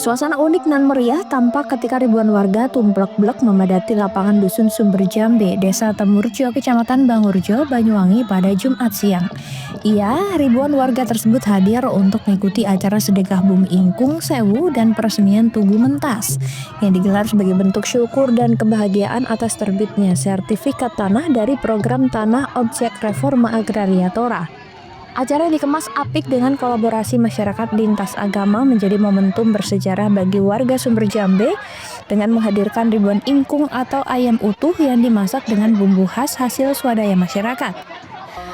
Suasana unik dan meriah tampak ketika ribuan warga tumplek-blek memadati lapangan Dusun Sumber Jambe, Desa Temurjo, Kecamatan Bangurjo, Banyuwangi pada Jumat siang. Ribuan warga tersebut hadir untuk mengikuti acara sedekah Bumi Ingkung Sewu dan peresmian Tugu Mentas yang digelar sebagai bentuk syukur dan kebahagiaan atas terbitnya sertifikat tanah dari program Tanah Objek Reforma Agraria Tora. Acara dikemas apik dengan kolaborasi masyarakat lintas agama menjadi momentum bersejarah bagi warga Sumber Jambe dengan menghadirkan ribuan ingkung atau ayam utuh yang dimasak dengan bumbu khas hasil swadaya masyarakat.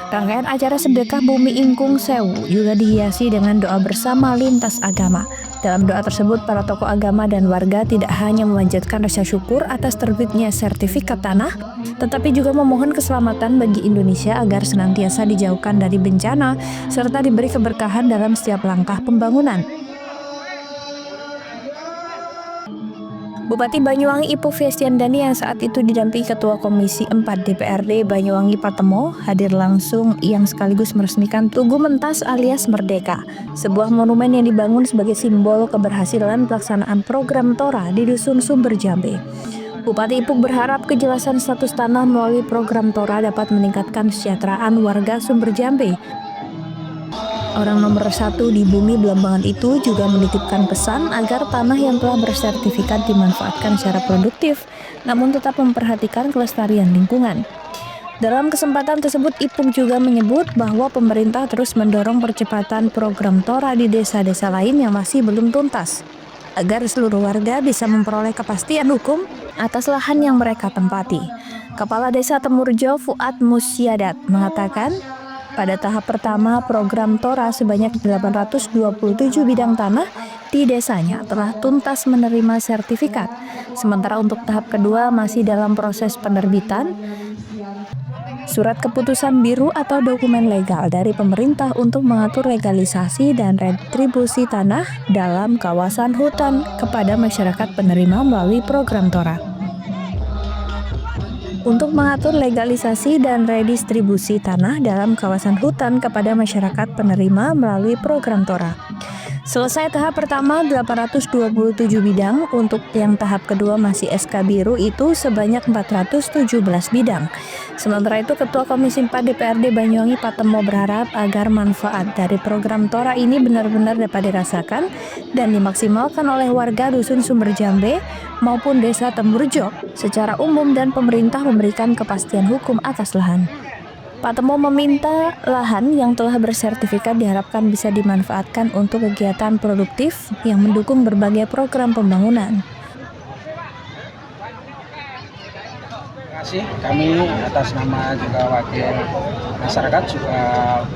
Rangkaian acara sedekah Bumi Ingkung Sewu juga dihiasi dengan doa bersama lintas agama. Dalam doa tersebut, para tokoh agama dan warga tidak hanya memanjatkan rasa syukur atas terbitnya sertifikat tanah, tetapi juga memohon keselamatan bagi Indonesia agar senantiasa dijauhkan dari bencana, serta diberi keberkahan dalam setiap langkah pembangunan. Bupati Banyuwangi Ipu Fiestiandani yang saat itu didampingi Ketua Komisi 4 DPRD Banyuwangi Patemo hadir langsung yang sekaligus meresmikan Tugu Mentas alias Merdeka, sebuah monumen yang dibangun sebagai simbol keberhasilan pelaksanaan program Tora di Dusun Sumber Jambe. Bupati Ipuk berharap kejelasan status tanah melalui program Tora dapat meningkatkan kesejahteraan warga Sumber Jambe. Orang nomor 1 di bumi Belambangan itu juga menitipkan pesan agar tanah yang telah bersertifikat dimanfaatkan secara produktif, namun tetap memperhatikan kelestarian lingkungan. Dalam kesempatan tersebut, Ipung juga menyebut bahwa pemerintah terus mendorong percepatan program Tora di desa-desa lain yang masih belum tuntas, agar seluruh warga bisa memperoleh kepastian hukum atas lahan yang mereka tempati. Kepala Desa Temurjo Fuad Musyadat mengatakan, pada tahap pertama program Tora sebanyak 827 bidang tanah di desanya telah tuntas menerima sertifikat. Sementara untuk tahap kedua masih dalam proses penerbitan surat keputusan biru atau dokumen legal dari pemerintah untuk mengatur legalisasi dan retribusi tanah dalam kawasan hutan kepada masyarakat penerima melalui program Tora. Untuk mengatur legalisasi dan redistribusi tanah dalam kawasan hutan kepada masyarakat penerima melalui program Tora. Selesai tahap pertama 827 bidang, untuk yang tahap kedua masih SK biru itu sebanyak 417 bidang. Sementara itu Ketua Komisi 4 DPRD Banyuwangi Patemo berharap agar manfaat dari program Tora ini benar-benar dapat dirasakan dan dimaksimalkan oleh warga Dusun Sumber Jambe maupun Desa Temurjo secara umum dan pemerintah memberikan kepastian hukum atas lahan. Patemo meminta lahan yang telah bersertifikat diharapkan bisa dimanfaatkan untuk kegiatan produktif yang mendukung berbagai program pembangunan. Terima kasih kami atas nama juga wakil masyarakat juga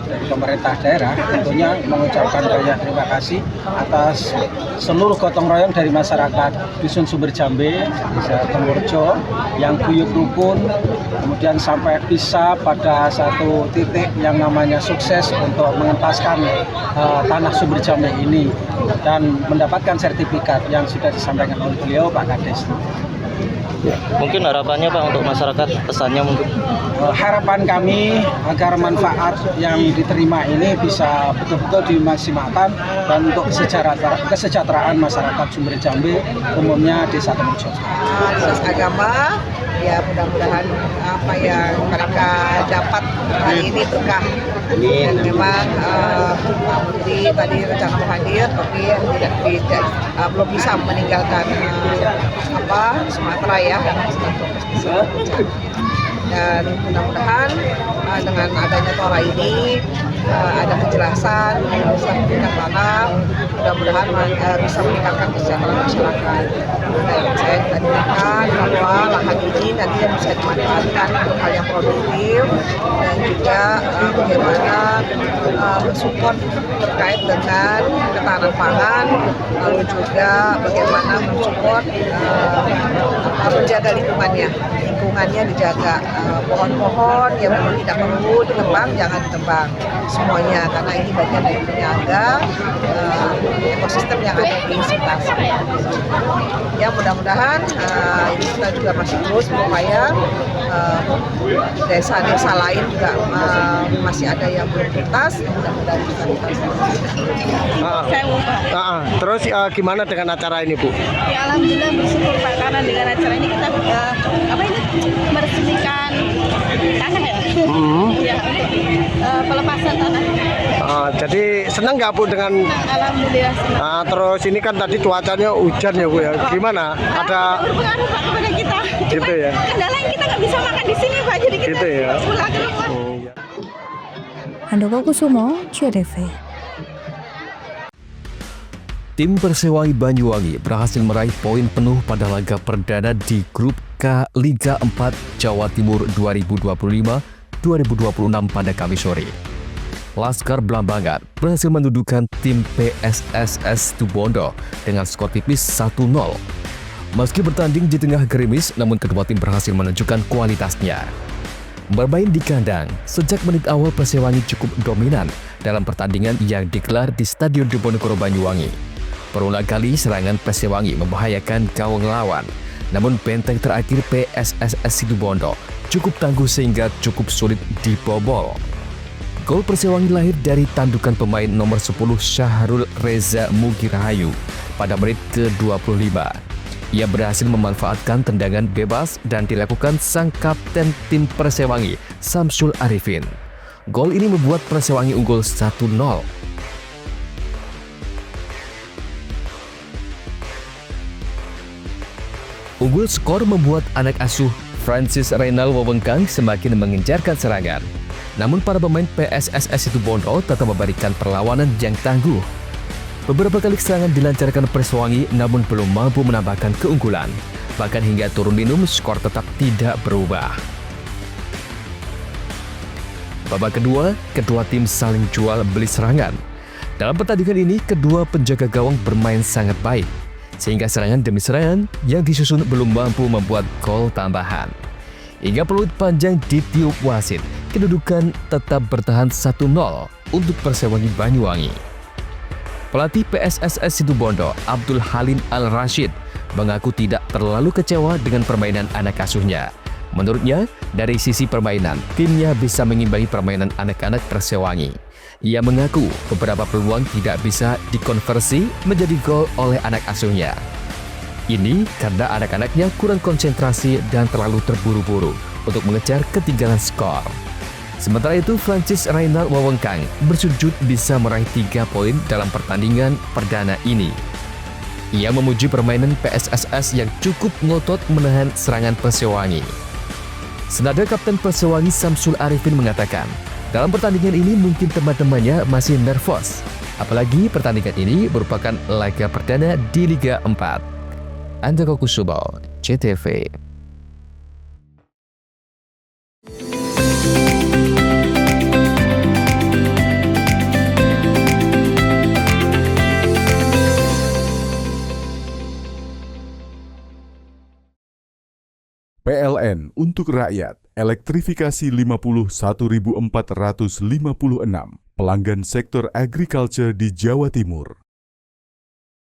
dari pemerintah daerah tentunya mengucapkan banyak terima kasih atas seluruh gotong royong dari masyarakat Dusun Sumber Jambe, Desa Temurjo yang guyup rukun, kemudian sampai bisa pada satu titik yang namanya sukses untuk mengentaskan tanah Sumber Jambe ini dan mendapatkan sertifikat yang sudah disampaikan oleh beliau Pak Kades. Ya, mungkin harapannya Pak untuk masyarakat, pesannya mungkin? Harapan kami agar manfaat yang diterima ini bisa betul-betul dimaksimalkan dan untuk kesejahteraan masyarakat Sumber Jambe, umumnya Desa Temurjo. Lintas agama, ya mudah-mudahan apa yang mereka dapat hari ini berkah. Dan memang Pak Menteri tadi rencana mau hadir, tapi belum bisa meninggalkan Sumatera ya. Dan mudah-mudahan dengan adanya Tora ini ada kejelasan sertifikat tanah, mudah-mudahan bisa meningkatkan kesejahteraan masyarakat. Dan saya mengingatkan bahwa lahan ini nanti bisa dimanfaatkan untuk hal yang produktif dan juga bagaimana mensupport terkait dengan ketahanan pangan, lalu juga bagaimana mensupport menjaga lingkungannya. lingkungannya dijaga. Pohon-pohon yang memang tidak perlu ditebang jangan ditebang semuanya, karena ini bagian dari menjaga ekosistem yang ada di sekitar. Ya mudah-mudahan ini kita juga masih terus berupaya, desa-desa lain juga masih ada yang belum tuntas, mudah-mudahan bisa tuntas. Terus gimana dengan acara ini, Bu? Ya alhamdulillah bersyukur Pak, karena dengan acara ini kita meresmikan tanah ya. Ya, pelepasan tanah. Jadi senang nggak Bu dengan? Alhamdulillah senang. Terus ini kan tadi cuacanya hujan ya Bu ya. Gimana? Ada Berpengaruh Pak kepada kita. gitu ya. Kendala yang kita nggak bisa makan di sini Pak, jadi kita Gitu ya. pulang ke rumah. Handoko Kusumo, CTV. Tim Persewangi Banyuwangi berhasil meraih poin penuh pada laga perdana di Grup K Liga 4 Jawa Timur 2025-2026 pada Kamis sore. Laskar Blambangan berhasil mendudukan tim PSSS Situbondo dengan skor tipis 1-0. Meski bertanding di tengah gerimis, namun kedua tim berhasil menunjukkan kualitasnya. Bermain di kandang, sejak menit awal Persewangi cukup dominan dalam pertandingan yang digelar di Stadion Diponegoro Banyuwangi. Berulang kali serangan Persewangi membahayakan gawang lawan, namun benteng terakhir PSSS Situbondo cukup tangguh sehingga cukup sulit dibobol. Gol Persewangi lahir dari tandukan pemain nomor 10 Syahrul Reza Mugirahayu pada menit ke-25. Ia berhasil memanfaatkan tendangan bebas dan dilakukan sang kapten tim Persewangi, Samsul Arifin. Gol ini membuat Persewangi unggul 1-0. Unggul skor membuat anak asuh Francis Reynal Wawengkang semakin mengencarkan serangan. Namun para pemain PSSS Situbondo tetap memberikan perlawanan yang tangguh. Beberapa kali serangan dilancarkan Persewangi namun belum mampu menambahkan keunggulan. Bahkan hingga turun minum, skor tetap tidak berubah. Babak kedua, kedua tim saling jual beli serangan. Dalam pertandingan ini, kedua penjaga gawang bermain sangat baik, sehingga serangan demi serangan yang disusun belum mampu membuat gol tambahan. Hingga peluit panjang ditiup wasit, kedudukan tetap bertahan 1-0 untuk Persewangi Banyuwangi. Pelatih PSSS Situbondo, Abdul Halim Al-Rashid, mengaku tidak terlalu kecewa dengan permainan anak asuhnya. Menurutnya, dari sisi permainan, timnya bisa mengimbangi permainan anak-anak Persewangi. Ia mengaku beberapa peluang tidak bisa dikonversi menjadi gol oleh anak asuhnya. Ini karena anak-anaknya kurang konsentrasi dan terlalu terburu-buru untuk mengejar ketinggalan skor. Sementara itu, Francis Reynal Wawengkang bersujud bisa meraih 3 poin dalam pertandingan perdana ini. Ia memuji permainan PSSS yang cukup ngotot menahan serangan Persewangi. Senada Kapten Persewangi Samsul Arifin mengatakan, dalam pertandingan ini mungkin teman-temannya masih nervos. Apalagi pertandingan ini merupakan laga perdana di Liga 4. Handoko Kusumo, CTV. PLN untuk rakyat, elektrifikasi 51.456 pelanggan sektor agriculture di Jawa Timur.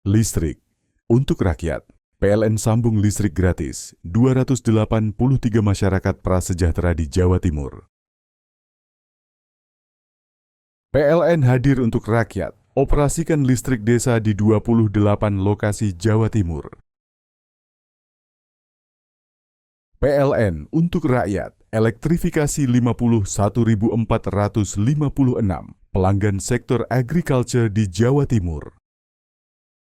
Listrik untuk rakyat, PLN sambung listrik gratis 283 masyarakat prasejahtera di Jawa Timur. PLN hadir untuk rakyat, operasikan listrik desa di 28 lokasi Jawa Timur. PLN untuk rakyat, elektrifikasi 51.456 pelanggan sektor agriculture di Jawa Timur.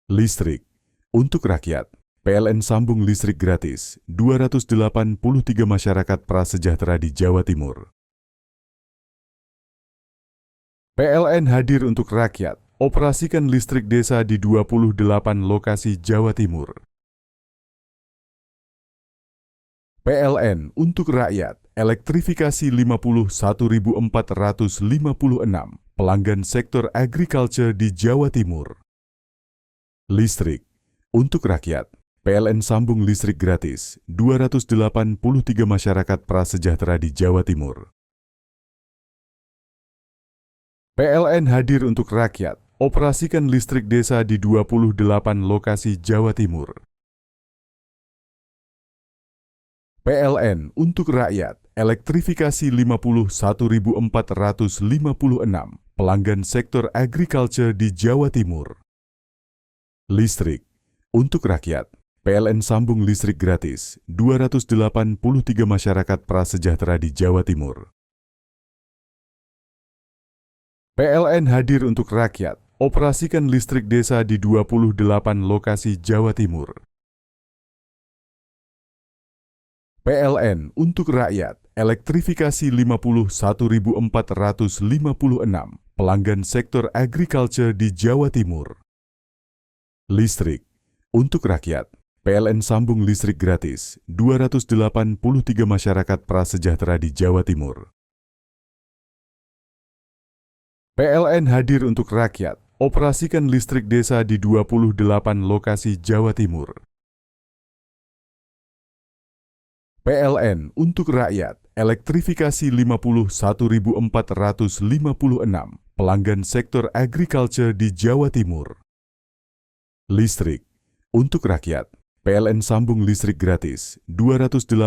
Listrik untuk rakyat, PLN sambung listrik gratis 283 masyarakat prasejahtera di Jawa Timur. PLN hadir untuk rakyat, operasikan listrik desa di 28 lokasi Jawa Timur. PLN untuk rakyat, elektrifikasi 51.456 pelanggan sektor agriculture di Jawa Timur. Listrik untuk rakyat, PLN sambung listrik gratis 283 masyarakat prasejahtera di Jawa Timur. PLN hadir untuk rakyat, operasikan listrik desa di 28 lokasi Jawa Timur. PLN untuk rakyat, elektrifikasi 51.456 pelanggan sektor agriculture di Jawa Timur. Listrik untuk rakyat, PLN sambung listrik gratis 283 masyarakat prasejahtera di Jawa Timur. PLN hadir untuk rakyat, operasikan listrik desa di 28 lokasi Jawa Timur. PLN untuk rakyat, elektrifikasi 51.456 pelanggan sektor agriculture di Jawa Timur. Listrik untuk rakyat, PLN sambung listrik gratis 283 masyarakat prasejahtera di Jawa Timur. PLN hadir untuk rakyat, operasikan listrik desa di 28 lokasi Jawa Timur. PLN untuk rakyat, elektrifikasi 51.456 pelanggan sektor agriculture di Jawa Timur. Listrik untuk rakyat, PLN sambung listrik gratis 283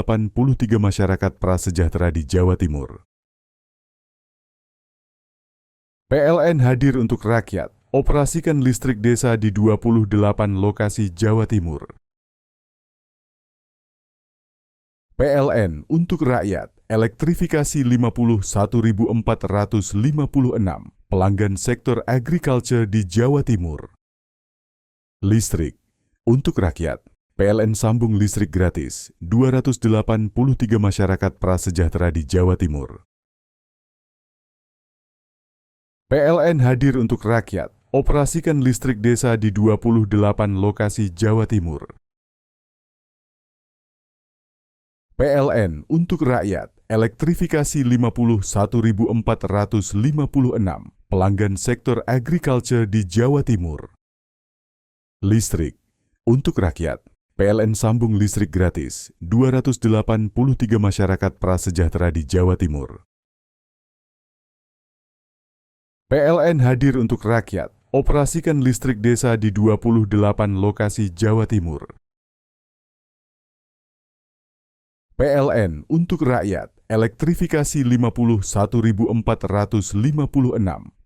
masyarakat prasejahtera di Jawa Timur. PLN hadir untuk rakyat, operasikan listrik desa di 28 lokasi Jawa Timur. PLN untuk rakyat, elektrifikasi 51.456 pelanggan sektor agriculture di Jawa Timur. Listrik untuk rakyat, PLN sambung listrik gratis 283 masyarakat prasejahtera di Jawa Timur. PLN hadir untuk rakyat, operasikan listrik desa di 28 lokasi Jawa Timur. PLN untuk rakyat, elektrifikasi 51.456 pelanggan sektor agriculture di Jawa Timur. Listrik untuk rakyat, PLN sambung listrik gratis 283 masyarakat prasejahtera di Jawa Timur. PLN hadir untuk rakyat, operasikan listrik desa di 28 lokasi Jawa Timur. PLN untuk rakyat, elektrifikasi 51.456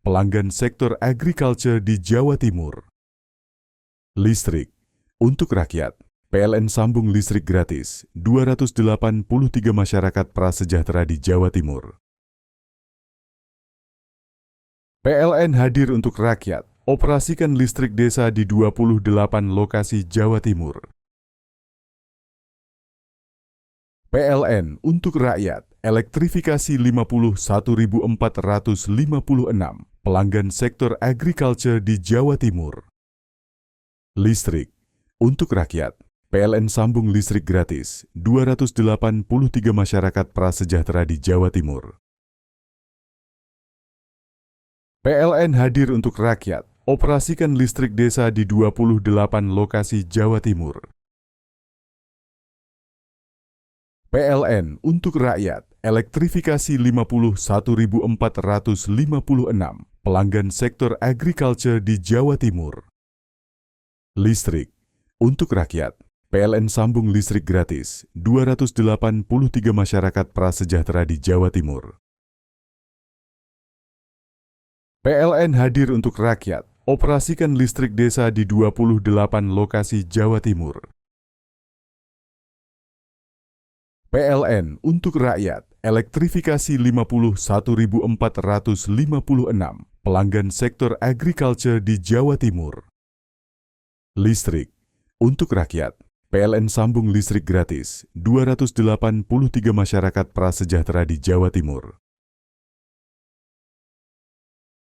pelanggan sektor agriculture di Jawa Timur. Listrik untuk rakyat, PLN sambung listrik gratis 283 masyarakat prasejahtera di Jawa Timur. PLN hadir untuk rakyat, operasikan listrik desa di 28 lokasi Jawa Timur. PLN untuk rakyat, elektrifikasi 51.456 pelanggan sektor agriculture di Jawa Timur. Listrik untuk rakyat, PLN sambung listrik gratis 283 masyarakat prasejahtera di Jawa Timur. PLN hadir untuk rakyat, operasikan listrik desa di 28 lokasi Jawa Timur. PLN untuk rakyat, elektrifikasi 51.456 pelanggan sektor agriculture di Jawa Timur. Listrik untuk rakyat, PLN sambung listrik gratis 283 masyarakat prasejahtera di Jawa Timur. PLN hadir untuk rakyat, operasikan listrik desa di 28 lokasi Jawa Timur. PLN untuk rakyat, elektrifikasi 51.456 pelanggan sektor agriculture di Jawa Timur. Listrik untuk rakyat, PLN sambung listrik gratis 283 masyarakat prasejahtera di Jawa Timur.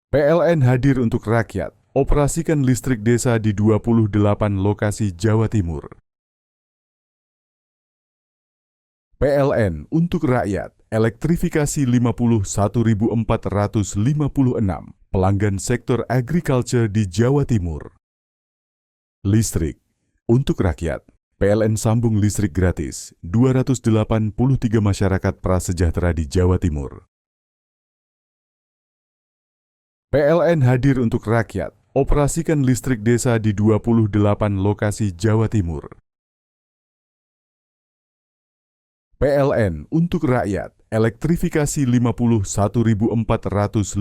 PLN hadir untuk rakyat, operasikan listrik desa di 28 lokasi Jawa Timur. PLN untuk rakyat, elektrifikasi 51.456 pelanggan sektor agriculture di Jawa Timur. Listrik untuk rakyat, PLN sambung listrik gratis 283 masyarakat prasejahtera di Jawa Timur. PLN hadir untuk rakyat, operasikan listrik desa di 28 lokasi Jawa Timur. PLN untuk rakyat, elektrifikasi 51.456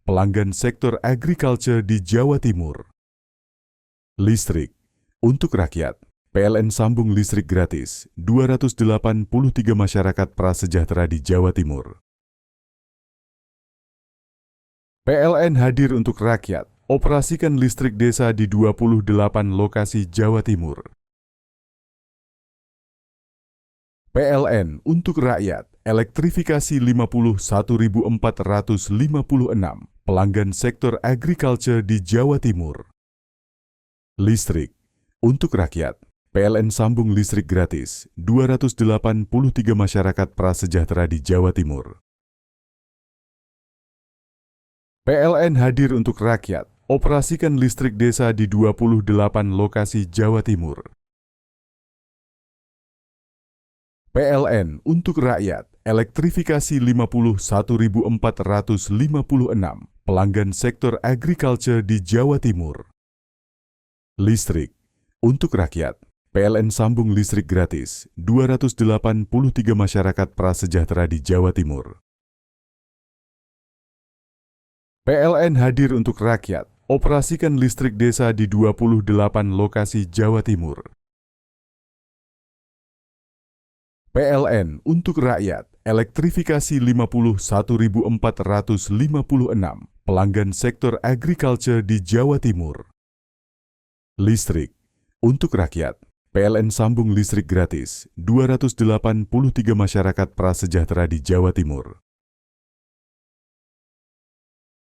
pelanggan sektor agriculture di Jawa Timur. Listrik untuk rakyat, PLN sambung listrik gratis 283 masyarakat prasejahtera di Jawa Timur. PLN hadir untuk rakyat, operasikan listrik desa di 28 lokasi Jawa Timur. PLN untuk rakyat, elektrifikasi 51.456 pelanggan sektor agriculture di Jawa Timur. Listrik untuk rakyat, PLN sambung listrik gratis 283 masyarakat prasejahtera di Jawa Timur. PLN hadir untuk rakyat, operasikan listrik desa di 28 lokasi Jawa Timur. PLN untuk rakyat, elektrifikasi 51.456 pelanggan sektor agriculture di Jawa Timur. Listrik untuk rakyat, PLN sambung listrik gratis 283 masyarakat prasejahtera di Jawa Timur. PLN hadir untuk rakyat, operasikan listrik desa di 28 lokasi Jawa Timur. PLN untuk rakyat, elektrifikasi 51.456 pelanggan sektor agriculture di Jawa Timur. Listrik untuk rakyat, PLN sambung listrik gratis 283 masyarakat prasejahtera di Jawa Timur.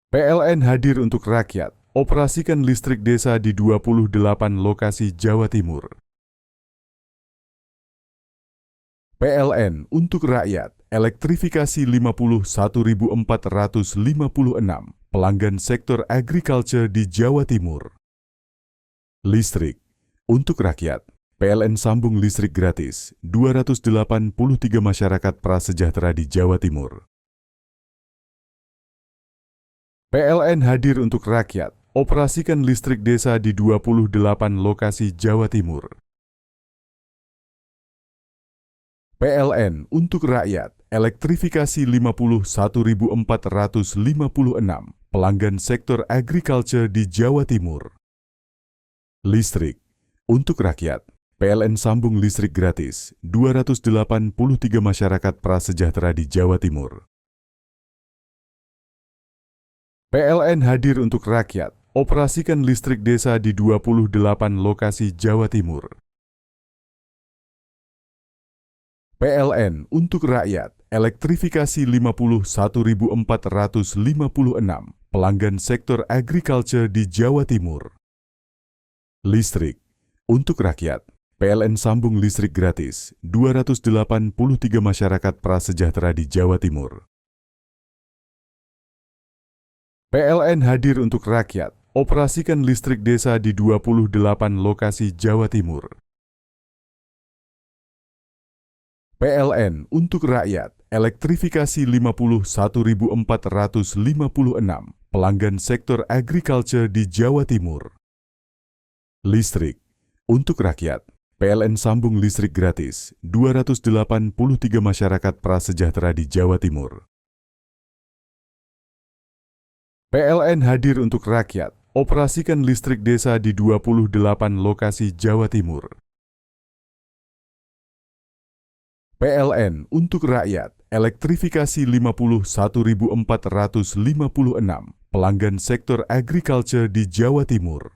PLN hadir untuk rakyat, operasikan listrik desa di 28 lokasi Jawa Timur. PLN untuk rakyat, elektrifikasi 51.456 pelanggan sektor agriculture di Jawa Timur. Listrik untuk rakyat, PLN sambung listrik gratis 283 masyarakat prasejahtera di Jawa Timur. PLN hadir untuk rakyat, operasikan listrik desa di 28 lokasi Jawa Timur. PLN untuk rakyat, elektrifikasi 51.456 pelanggan sektor agriculture di Jawa Timur. Listrik untuk rakyat, PLN sambung listrik gratis 283 masyarakat prasejahtera di Jawa Timur. PLN hadir untuk rakyat, operasikan listrik desa di 28 lokasi Jawa Timur. PLN untuk rakyat, elektrifikasi 51.456 pelanggan sektor agriculture di Jawa Timur. Listrik untuk rakyat, PLN sambung listrik gratis 283 masyarakat prasejahtera di Jawa Timur. PLN hadir untuk rakyat, operasikan listrik desa di 28 lokasi Jawa Timur. PLN untuk rakyat, elektrifikasi 51.456 pelanggan sektor agriculture di Jawa Timur. Listrik untuk rakyat, PLN sambung listrik gratis 283 masyarakat prasejahtera di Jawa Timur. PLN hadir untuk rakyat, operasikan listrik desa di 28 lokasi Jawa Timur. PLN untuk rakyat, elektrifikasi 51.456 pelanggan sektor agriculture di Jawa Timur.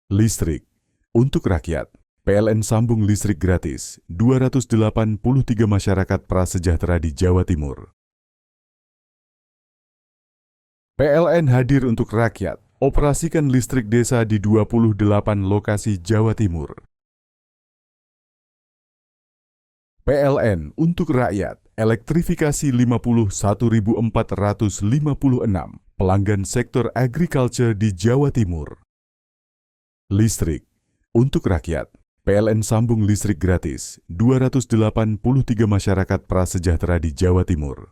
Listrik untuk rakyat, PLN sambung listrik gratis 283 masyarakat prasejahtera di Jawa Timur. PLN hadir untuk rakyat, operasikan listrik desa di 28 lokasi Jawa Timur. PLN untuk rakyat, elektrifikasi 51.456 pelanggan sektor agriculture di Jawa Timur. Listrik untuk rakyat, PLN sambung listrik gratis 283 masyarakat prasejahtera di Jawa Timur.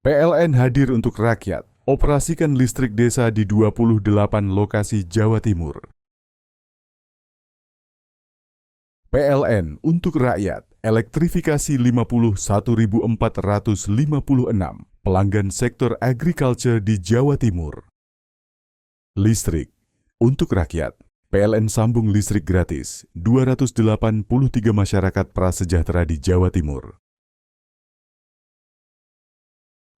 PLN hadir untuk rakyat, operasikan listrik desa di 28 lokasi Jawa Timur. PLN untuk rakyat, elektrifikasi 51.456 pelanggan sektor agriculture di Jawa Timur. Listrik untuk rakyat, PLN sambung listrik gratis 283 masyarakat prasejahtera di Jawa Timur.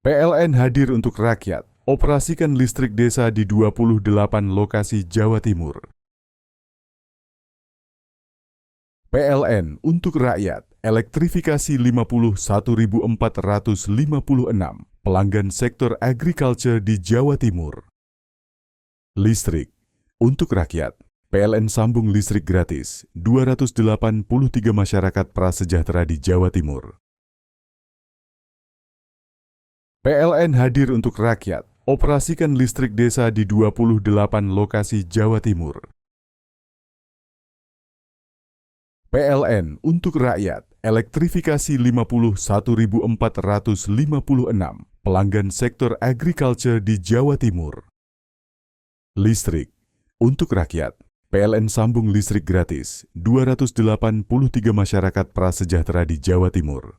PLN hadir untuk rakyat, operasikan listrik desa di 28 lokasi Jawa Timur. PLN untuk rakyat, elektrifikasi 51.456 pelanggan sektor agriculture di Jawa Timur. Listrik untuk rakyat, PLN sambung listrik gratis 283 masyarakat prasejahtera di Jawa Timur. PLN hadir untuk rakyat, operasikan listrik desa di 28 lokasi Jawa Timur. PLN untuk rakyat, elektrifikasi 51.456 pelanggan sektor agriculture di Jawa Timur. Listrik untuk rakyat, PLN sambung listrik gratis 283 masyarakat prasejahtera di Jawa Timur.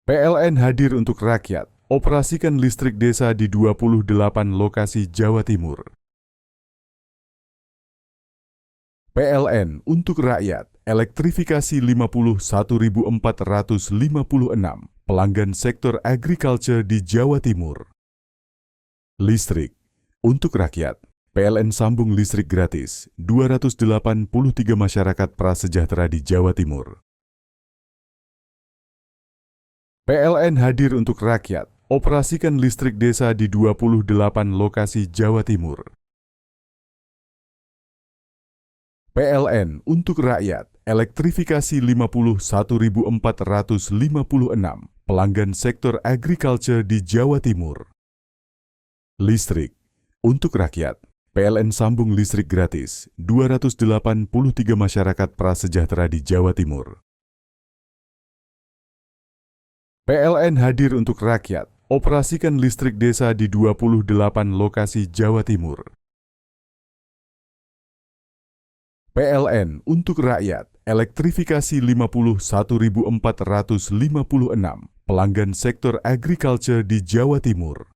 PLN hadir untuk rakyat, operasikan listrik desa di 28 lokasi Jawa Timur. PLN untuk rakyat, elektrifikasi 51.456 pelanggan sektor agriculture di Jawa Timur. Listrik untuk rakyat, PLN sambung listrik gratis 283 masyarakat prasejahtera di Jawa Timur. PLN hadir untuk rakyat, operasikan listrik desa di 28 lokasi Jawa Timur. PLN untuk rakyat, elektrifikasi 51.456 pelanggan sektor agriculture di Jawa Timur. Listrik untuk rakyat, PLN sambung listrik gratis 283 masyarakat prasejahtera di Jawa Timur. PLN hadir untuk rakyat, operasikan listrik desa di 28 lokasi Jawa Timur. PLN untuk rakyat, elektrifikasi 51.456 pelanggan sektor agriculture di Jawa Timur.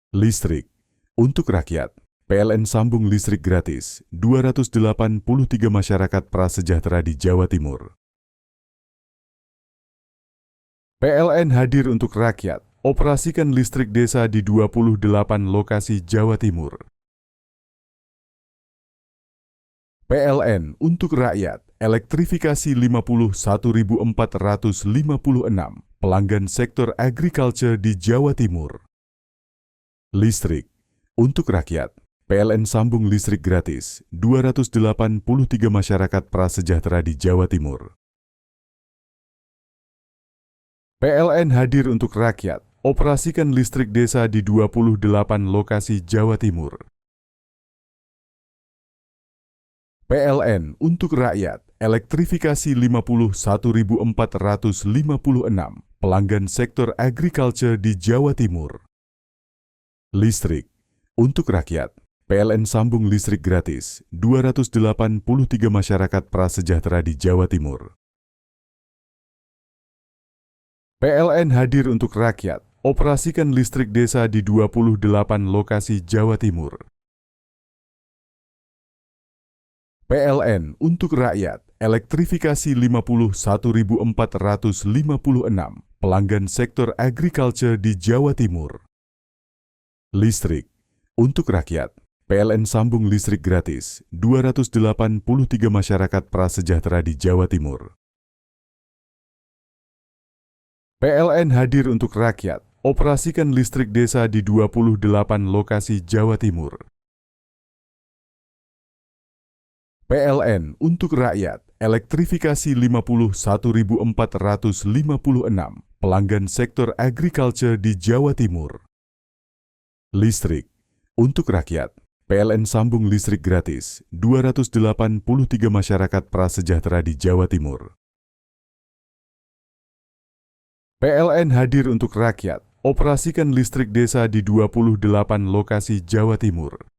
Listrik untuk rakyat, PLN sambung listrik gratis 283 masyarakat prasejahtera di Jawa Timur. PLN hadir untuk rakyat, operasikan listrik desa di 28 lokasi Jawa Timur. PLN untuk rakyat, elektrifikasi 51.456 pelanggan sektor agriculture di Jawa Timur. Listrik untuk rakyat, PLN sambung listrik gratis 283 masyarakat prasejahtera di Jawa Timur. PLN hadir untuk rakyat, operasikan listrik desa di 28 lokasi Jawa Timur. PLN untuk rakyat, elektrifikasi 51.456 pelanggan sektor agriculture di Jawa Timur. Listrik untuk rakyat, PLN sambung listrik gratis 283 masyarakat prasejahtera di Jawa Timur. PLN hadir untuk rakyat, operasikan listrik desa di 28 lokasi Jawa Timur. PLN untuk rakyat, elektrifikasi 51.456 pelanggan sektor agriculture di Jawa Timur. Listrik untuk rakyat, PLN sambung listrik gratis 283 masyarakat prasejahtera di Jawa Timur. PLN hadir untuk rakyat, operasikan listrik desa di 28 lokasi Jawa Timur. PLN untuk rakyat, elektrifikasi 51.456 pelanggan sektor agriculture di Jawa Timur. Listrik untuk rakyat, PLN sambung listrik gratis 283 masyarakat prasejahtera di Jawa Timur. PLN hadir untuk rakyat, operasikan listrik desa di 28 lokasi Jawa Timur.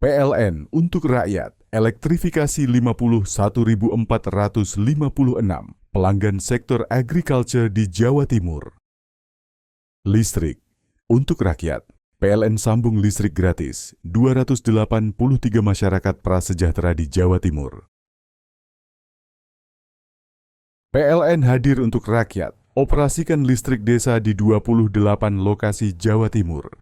PLN untuk rakyat, elektrifikasi 51.456 pelanggan sektor agriculture di Jawa Timur. Listrik untuk rakyat, PLN sambung listrik gratis 283 masyarakat prasejahtera di Jawa Timur. PLN hadir untuk rakyat, operasikan listrik desa di 28 lokasi Jawa Timur.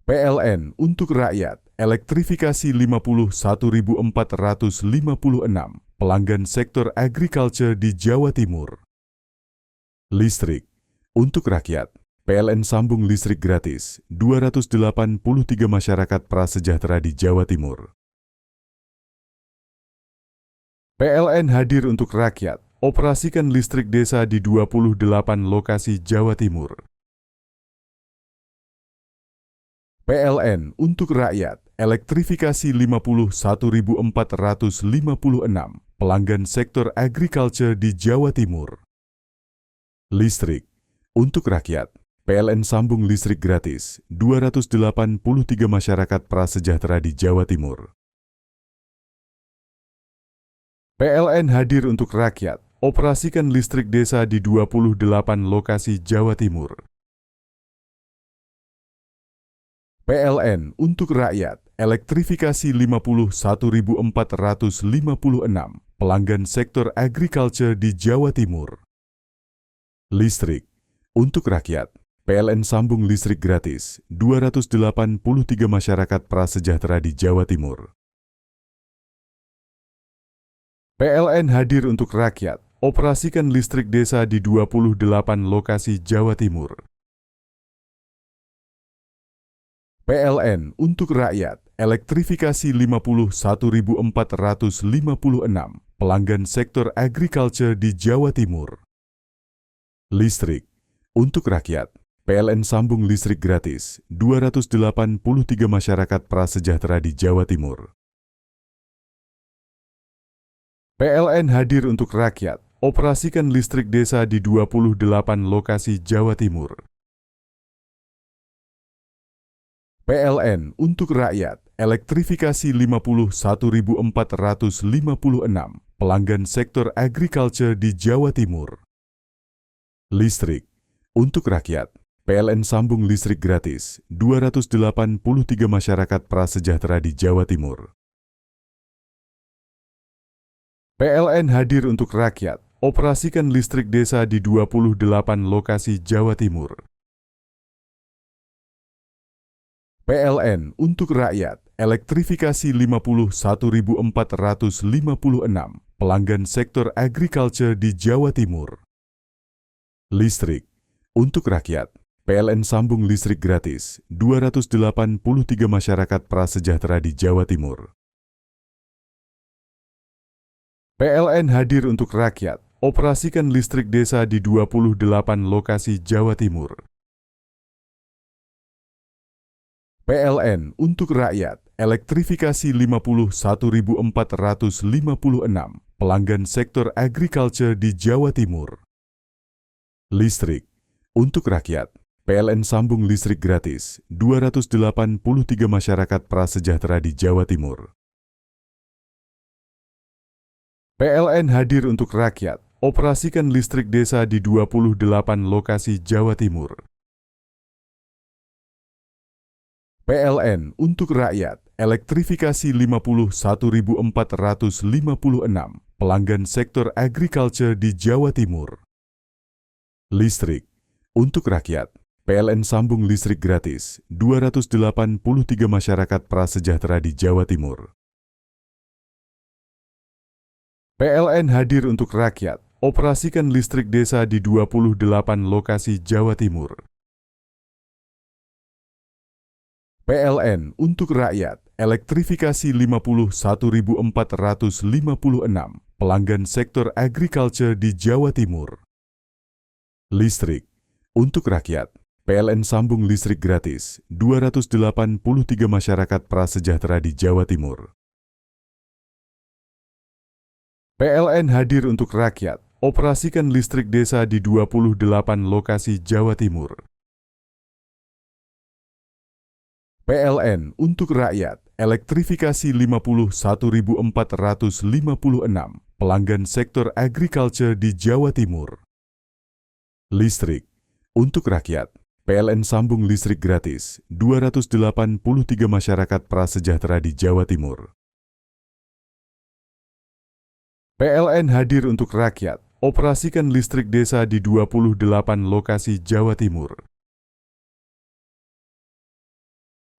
PLN untuk rakyat, elektrifikasi 51.456 pelanggan sektor agriculture di Jawa Timur. Listrik untuk rakyat, PLN sambung listrik gratis 283 masyarakat prasejahtera di Jawa Timur. PLN hadir untuk rakyat, operasikan listrik desa di 28 lokasi Jawa Timur. PLN untuk rakyat, elektrifikasi 51.456 pelanggan sektor agriculture di Jawa Timur. Listrik untuk rakyat, PLN sambung listrik gratis 283 masyarakat prasejahtera di Jawa Timur. PLN hadir untuk rakyat, operasikan listrik desa di 28 lokasi Jawa Timur. PLN untuk rakyat, elektrifikasi 51.456 pelanggan sektor agriculture di Jawa Timur. Listrik untuk rakyat, PLN sambung listrik gratis 283 masyarakat prasejahtera di Jawa Timur. PLN hadir untuk rakyat, operasikan listrik desa di 28 lokasi Jawa Timur. PLN untuk rakyat, elektrifikasi 51.456 pelanggan sektor agriculture di Jawa Timur. Listrik untuk rakyat, PLN sambung listrik gratis 283 masyarakat prasejahtera di Jawa Timur. PLN hadir untuk rakyat, operasikan listrik desa di 28 lokasi Jawa Timur. PLN untuk rakyat, elektrifikasi 51.456 pelanggan sektor agriculture di Jawa Timur. Listrik untuk rakyat, PLN sambung listrik gratis 283 masyarakat prasejahtera di Jawa Timur. PLN hadir untuk rakyat, operasikan listrik desa di 28 lokasi Jawa Timur. PLN untuk rakyat, elektrifikasi 51.456 pelanggan sektor agriculture di Jawa Timur. Listrik untuk rakyat, PLN sambung listrik gratis 283 masyarakat prasejahtera di Jawa Timur. PLN hadir untuk rakyat, operasikan listrik desa di 28 lokasi Jawa Timur. PLN untuk rakyat, elektrifikasi 51.456 pelanggan sektor agriculture di Jawa Timur. Listrik untuk rakyat, PLN sambung listrik gratis 283 masyarakat prasejahtera di Jawa Timur. PLN hadir untuk rakyat, operasikan listrik desa di 28 lokasi Jawa Timur. PLN untuk rakyat, elektrifikasi 51.456 pelanggan sektor agriculture di Jawa Timur. Listrik untuk rakyat, PLN sambung listrik gratis 283 masyarakat prasejahtera di Jawa Timur. PLN hadir untuk rakyat, operasikan listrik desa di 28 lokasi Jawa Timur. PLN untuk rakyat, elektrifikasi 51.456 pelanggan sektor agriculture di Jawa Timur. Listrik untuk rakyat, PLN sambung listrik gratis 283 masyarakat prasejahtera di Jawa Timur. PLN hadir untuk rakyat, operasikan listrik desa di 28 lokasi Jawa Timur. PLN untuk rakyat, elektrifikasi 51.456 pelanggan sektor agriculture di Jawa Timur. Listrik untuk rakyat, PLN sambung listrik gratis 283 masyarakat prasejahtera di Jawa Timur. PLN hadir untuk rakyat, operasikan listrik desa di 28 lokasi Jawa Timur.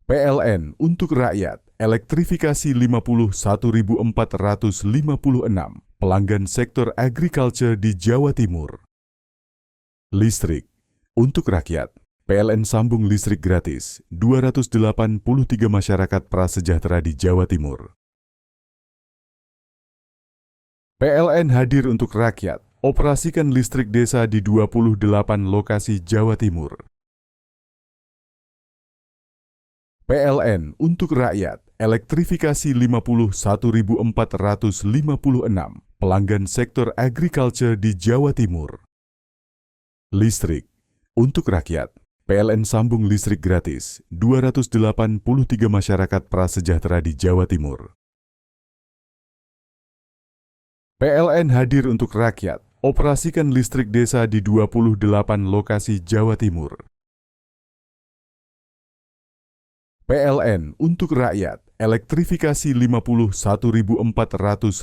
PLN untuk rakyat, elektrifikasi 51.456 pelanggan sektor agriculture di Jawa Timur. Listrik untuk rakyat, PLN sambung listrik gratis 283 masyarakat prasejahtera di Jawa Timur. PLN hadir untuk rakyat, operasikan listrik desa di 28 lokasi Jawa Timur. PLN untuk rakyat, elektrifikasi 51.456 pelanggan sektor agriculture di Jawa Timur. Listrik untuk rakyat, PLN sambung listrik gratis 283 masyarakat prasejahtera di Jawa Timur. PLN hadir untuk rakyat, operasikan listrik desa di 28 lokasi Jawa Timur. PLN untuk rakyat, elektrifikasi 51.456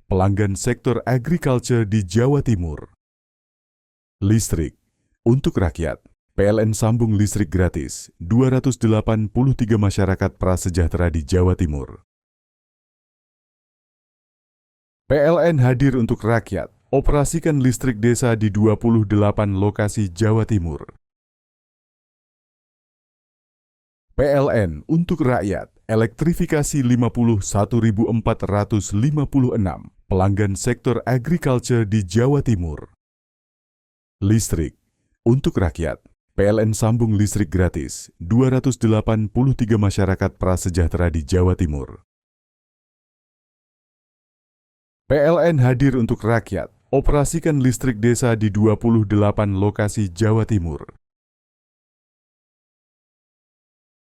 pelanggan sektor agriculture di Jawa Timur. Listrik untuk rakyat, PLN sambung listrik gratis 283 masyarakat prasejahtera di Jawa Timur. PLN hadir untuk rakyat, operasikan listrik desa di 28 lokasi Jawa Timur. PLN untuk rakyat, elektrifikasi 51.456 pelanggan sektor agriculture di Jawa Timur. Listrik untuk rakyat, PLN sambung listrik gratis 283 masyarakat prasejahtera di Jawa Timur. PLN hadir untuk rakyat, operasikan listrik desa di 28 lokasi Jawa Timur.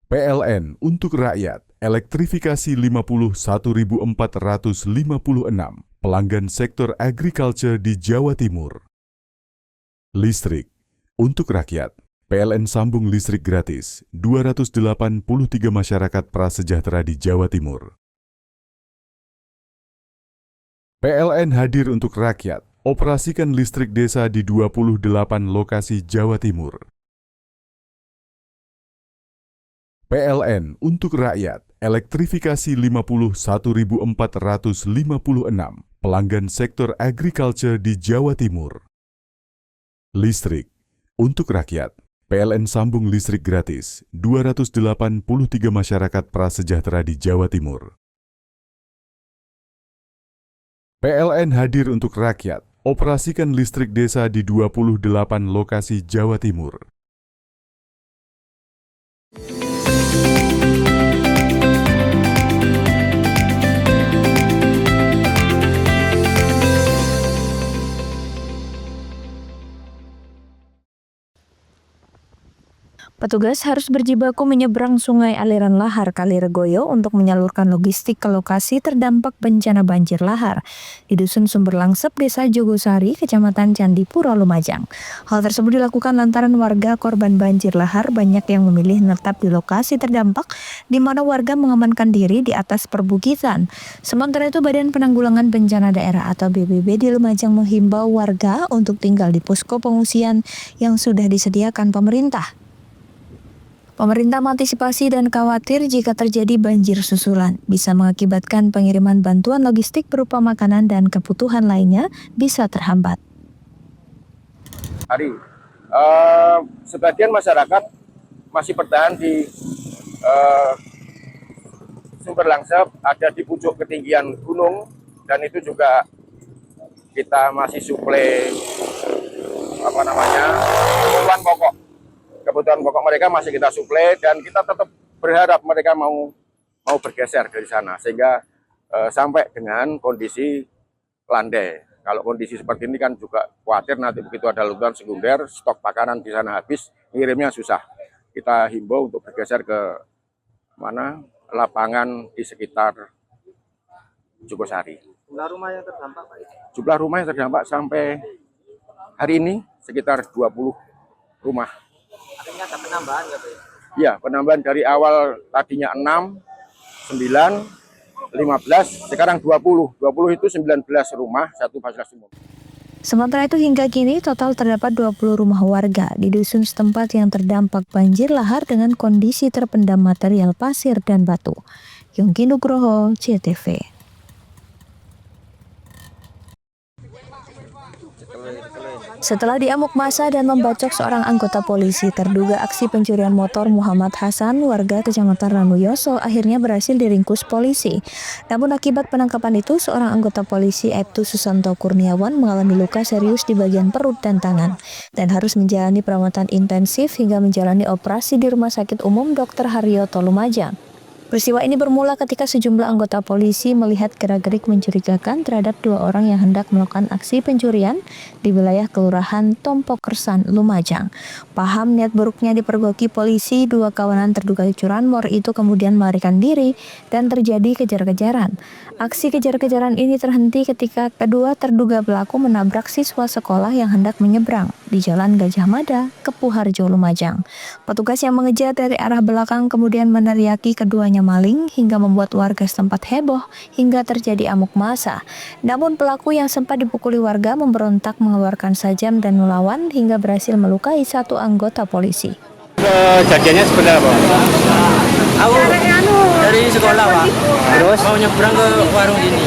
PLN untuk rakyat, elektrifikasi 51.456 pelanggan sektor agriculture di Jawa Timur. Listrik untuk rakyat, PLN sambung listrik gratis 283 masyarakat prasejahtera di Jawa Timur. PLN hadir untuk rakyat, operasikan listrik desa di 28 lokasi Jawa Timur. PLN untuk rakyat, elektrifikasi 51.456 pelanggan sektor agriculture di Jawa Timur. Listrik untuk rakyat, PLN sambung listrik gratis 283 masyarakat prasejahtera di Jawa Timur. PLN hadir untuk rakyat, operasikan listrik desa di 28 lokasi Jawa Timur. Petugas harus berjibaku menyeberang sungai aliran lahar Kaliregoyo untuk menyalurkan logistik ke lokasi terdampak bencana banjir lahar di Dusun Sumber Langsep, Desa Jogosari, Kecamatan Candipuro, Lumajang. Hal tersebut dilakukan lantaran warga korban banjir lahar banyak yang memilih menetap di lokasi terdampak, di mana warga mengamankan diri di atas perbukitan. Sementara itu, Badan Penanggulangan Bencana Daerah atau BPBD di Lumajang menghimbau warga untuk tinggal di posko pengungsian yang sudah disediakan pemerintah. Pemerintah mengantisipasi dan khawatir jika terjadi banjir susulan bisa mengakibatkan pengiriman bantuan logistik berupa makanan dan kebutuhan lainnya bisa terhambat. Sebagian masyarakat masih bertahan di Sumber Langsep, ada di pucuk ketinggian gunung, dan itu juga kita masih suplai kebutuhan pokok kebutuhan pokok mereka masih kita suplai, dan kita tetap berharap mereka mau bergeser dari sana sehingga sampai dengan kondisi landai. Kalau kondisi seperti ini kan juga khawatir nanti begitu ada letusan sekunder, stok makanan di sana habis, ngirimnya susah. Kita himbau untuk bergeser ke mana lapangan di sekitar Jogosari. Jumlah rumah yang terdampak, Pak? Jumlah rumah yang terdampak sampai hari ini sekitar 20 rumah. Artinya ada penambahan nggak, Pak? Ya, penambahan dari awal tadinya 6, 9, 15, sekarang 20. 20 itu 19 rumah, satu fasilitas umum. Sementara itu hingga kini total terdapat 20 rumah warga di dusun setempat yang terdampak banjir lahar dengan kondisi terpendam material pasir dan batu. Yongki Nugroho, CTV. Setelah diamuk massa dan membacok seorang anggota polisi, terduga aksi pencurian motor Muhammad Hasan, warga Kecamatan Ranuyoso, akhirnya berhasil diringkus polisi. Namun akibat penangkapan itu, seorang anggota polisi Aibtu Susanto Kurniawan mengalami luka serius di bagian perut dan tangan, dan harus menjalani perawatan intensif hingga menjalani operasi di Rumah Sakit Umum Dr. Haryoto Lumajang. Peristiwa ini bermula ketika sejumlah anggota polisi melihat gerak-gerik mencurigakan terhadap 2 orang yang hendak melakukan aksi pencurian di wilayah Kelurahan Tompokersan, Lumajang. Paham niat buruknya dipergoki polisi, 2 kawanan terduga curanmor itu kemudian melarikan diri dan terjadi kejar-kejaran. Aksi kejar-kejaran ini terhenti ketika kedua terduga pelaku menabrak siswa sekolah yang hendak menyeberang di Jalan Gajah Mada, Kepuharjo, Lumajang. Petugas yang mengejar dari arah belakang kemudian meneriaki keduanya maling hingga membuat warga setempat heboh hingga terjadi amuk massa. Namun pelaku yang sempat dipukuli warga memberontak mengeluarkan sajam dan melawan hingga berhasil melukai 1 anggota polisi. Kejadiannya sebenarnya apa? Aku dari sekolah, Pak. Terus mau nyebrang ke warung ini.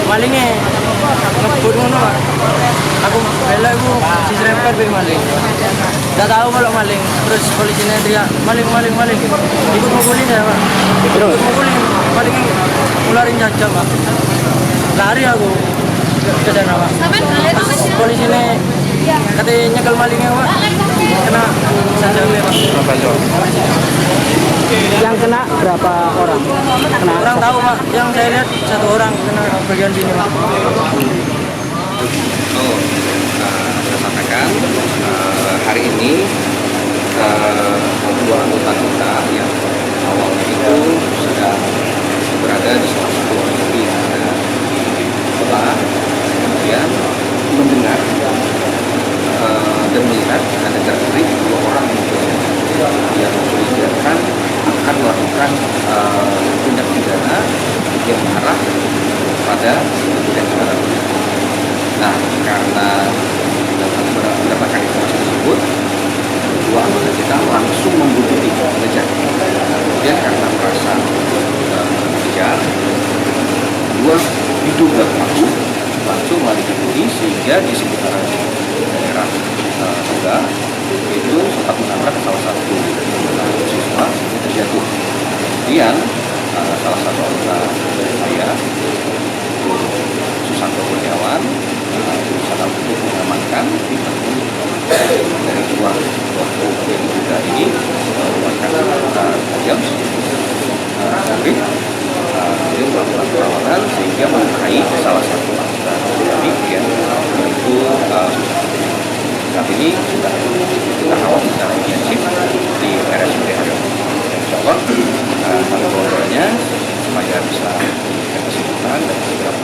Malingnya ngebut ngono, Pak. Aku bela aku diserempet be maling. Enggak tahu kalau maling. Terus polisinya teriak, "Maling, maling, maling." Ikut mukulin ya, Pak. Ikut mukulin. Maling ngularin jajah, Pak. Lari aku ke sana, Pak. Polisinya katanya nyekel malingnya, Pak. Kena sajamnya, Pak. Yang kena berapa orang? Orang tahu, Pak. Yang saya lihat 1 orang kena bagian sini, Pak. Saya sampaikan hari ini 2 anggota kita yang awalnya itu sedang berada di salah satu lokasi yang ada di kota, kemudian mendengar dan melihat ada gerak-gerik 2 orang yang mencurigakan akan melakukan tindak pidana yang mengarah pada tindak pidana. Nah, karena mendapatkan informasi tersebut, 2 anggota kita langsung membuntuti mengejar. Kemudian karena merasa mengejar, 2 diduga pelaku langsung melarikan diri sehingga di sekitaran daerah Tengah itu sempat menabrak salah satu siswa yang terjatuh. Kemudian salah satu anggota saya, Susanto Kurniawan, berusaha untuk mengamankan dari 2 pelaku yang diduga ini melakukan tajam kemudian melakukan perlawanan sehingga melukai salah satu anggota dari yang itu saat ini sudah kita rawat secara intensif di RSUD Haryoto. Insya Allah kami berdoanya supaya bisa diberikan kesembuhan dan segera.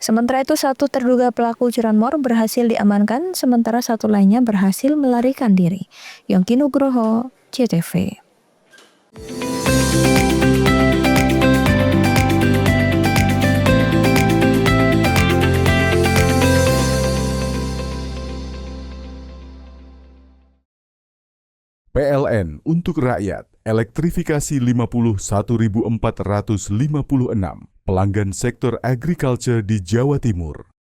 Sementara itu 1 terduga pelaku curanmor berhasil diamankan, sementara 1 lainnya berhasil melarikan diri. Yongki Nugroho, CTV. PLN untuk rakyat, elektrifikasi 51.456 pelanggan sektor agriculture di Jawa Timur.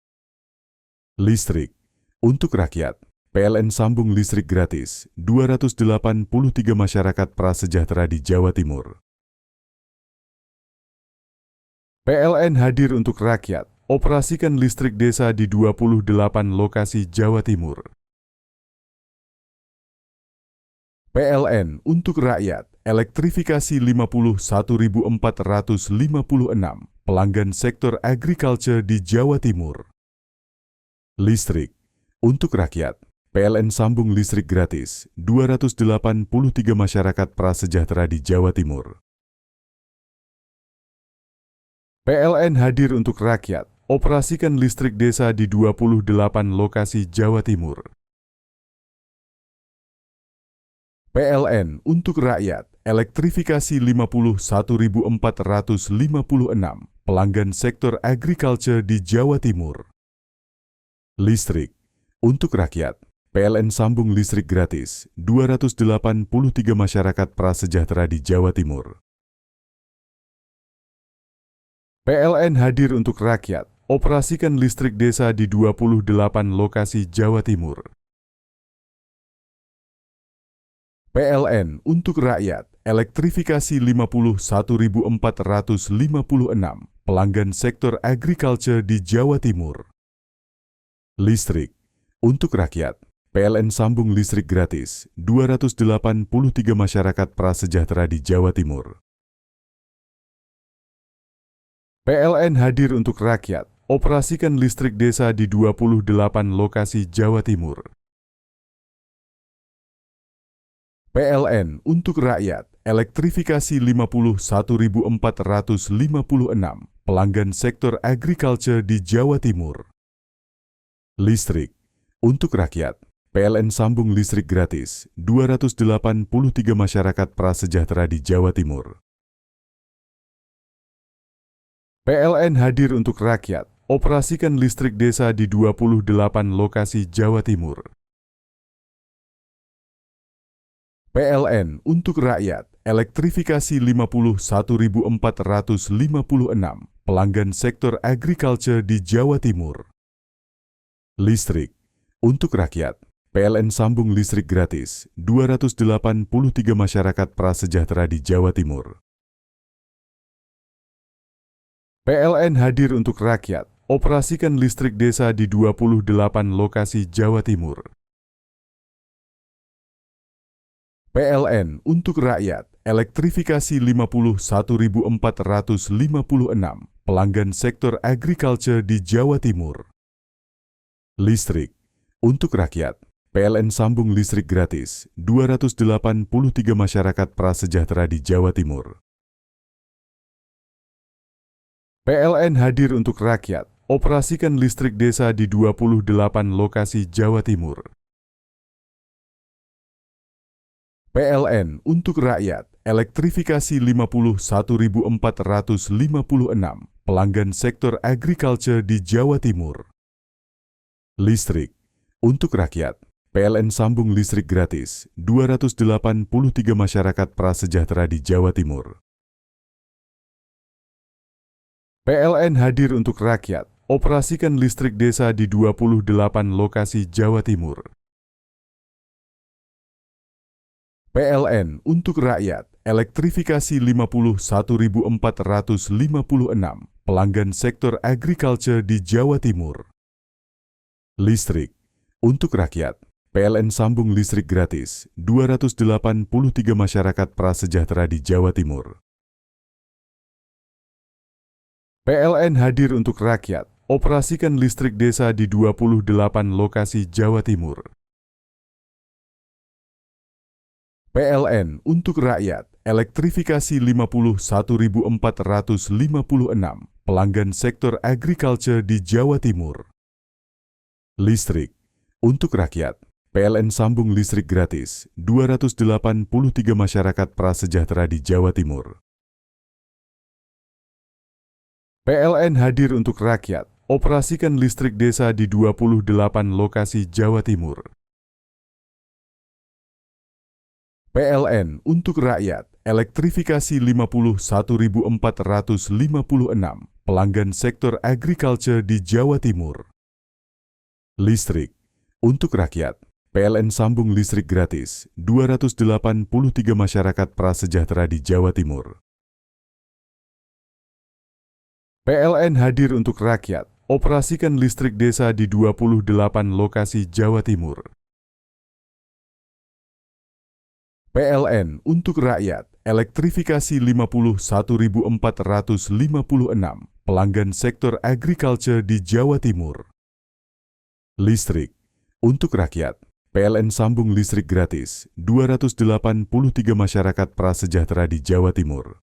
Listrik untuk rakyat, PLN sambung listrik gratis 283 masyarakat prasejahtera di Jawa Timur. PLN hadir untuk rakyat, operasikan listrik desa di 28 lokasi Jawa Timur. PLN untuk rakyat, elektrifikasi 51.456 pelanggan sektor agriculture di Jawa Timur. Listrik untuk rakyat, PLN sambung listrik gratis 283 masyarakat prasejahtera di Jawa Timur. PLN hadir untuk rakyat, operasikan listrik desa di 28 lokasi Jawa Timur. PLN untuk rakyat, elektrifikasi 51.456 pelanggan sektor agriculture di Jawa Timur. Listrik untuk rakyat, PLN sambung listrik gratis 283 masyarakat prasejahtera di Jawa Timur. PLN hadir untuk rakyat, operasikan listrik desa di 28 lokasi Jawa Timur. PLN untuk rakyat, elektrifikasi 51.456 pelanggan sektor agriculture di Jawa Timur. Listrik untuk rakyat, PLN sambung listrik gratis 283 masyarakat prasejahtera di Jawa Timur. PLN hadir untuk rakyat, operasikan listrik desa di 28 lokasi Jawa Timur. PLN untuk rakyat, elektrifikasi 51.456 pelanggan sektor agriculture di Jawa Timur. Listrik untuk rakyat, PLN sambung listrik gratis 283 masyarakat prasejahtera di Jawa Timur. PLN hadir untuk rakyat, operasikan listrik desa di 28 lokasi Jawa Timur. PLN untuk rakyat, elektrifikasi 51.456 pelanggan sektor agriculture di Jawa Timur. Listrik untuk rakyat, PLN sambung listrik gratis 283 masyarakat prasejahtera di Jawa Timur. PLN hadir untuk rakyat, operasikan listrik desa di 28 lokasi Jawa Timur. PLN untuk rakyat, elektrifikasi 51.456 pelanggan sektor agriculture di Jawa Timur. Listrik untuk rakyat, PLN sambung listrik gratis 283 masyarakat prasejahtera di Jawa Timur. PLN hadir untuk rakyat, operasikan listrik desa di 28 lokasi Jawa Timur. PLN untuk rakyat, elektrifikasi 51.456 pelanggan sektor agriculture di Jawa Timur. Listrik untuk rakyat, PLN sambung listrik gratis 283 masyarakat prasejahtera di Jawa Timur. PLN hadir untuk rakyat, operasikan listrik desa di 28 lokasi Jawa Timur. PLN untuk rakyat, elektrifikasi 51.456 pelanggan sektor agriculture di Jawa Timur. Listrik untuk rakyat, PLN sambung listrik gratis 283 masyarakat prasejahtera di Jawa Timur. PLN hadir untuk rakyat, operasikan listrik desa di 28 lokasi Jawa Timur. PLN untuk rakyat, elektrifikasi 51.456 pelanggan sektor agriculture di Jawa Timur. Listrik untuk rakyat, PLN sambung listrik gratis 283 masyarakat prasejahtera di Jawa Timur. PLN hadir untuk rakyat, operasikan listrik desa di 28 lokasi Jawa Timur. PLN untuk rakyat, elektrifikasi 51.456 pelanggan sektor agriculture di Jawa Timur. Listrik untuk rakyat, PLN sambung listrik gratis 283 masyarakat prasejahtera di Jawa Timur. PLN hadir untuk rakyat, operasikan listrik desa di 28 lokasi Jawa Timur. PLN untuk rakyat, elektrifikasi 51.456 pelanggan sektor agriculture di Jawa Timur. Listrik untuk rakyat, PLN sambung listrik gratis 283 masyarakat prasejahtera di Jawa Timur.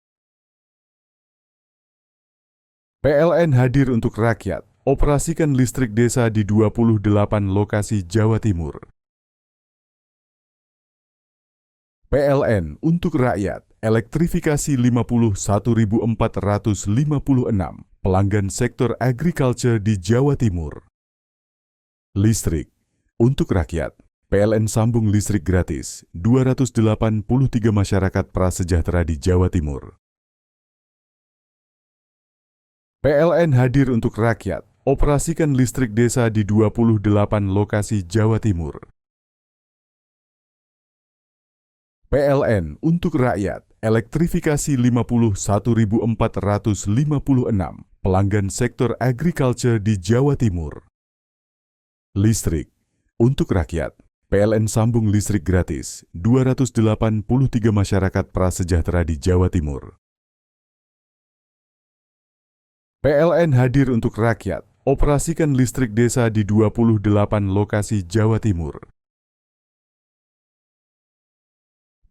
PLN hadir untuk rakyat, operasikan listrik desa di 28 lokasi Jawa Timur. PLN untuk rakyat, elektrifikasi 51.456 pelanggan sektor agriculture di Jawa Timur. Listrik untuk rakyat, PLN sambung listrik gratis 283 masyarakat prasejahtera di Jawa Timur. PLN hadir untuk rakyat, operasikan listrik desa di 28 lokasi Jawa Timur. PLN untuk rakyat, elektrifikasi 51.456 pelanggan sektor agriculture di Jawa Timur. Listrik untuk rakyat, PLN sambung listrik gratis 283 masyarakat prasejahtera di Jawa Timur. PLN hadir untuk rakyat, operasikan listrik desa di 28 lokasi Jawa Timur.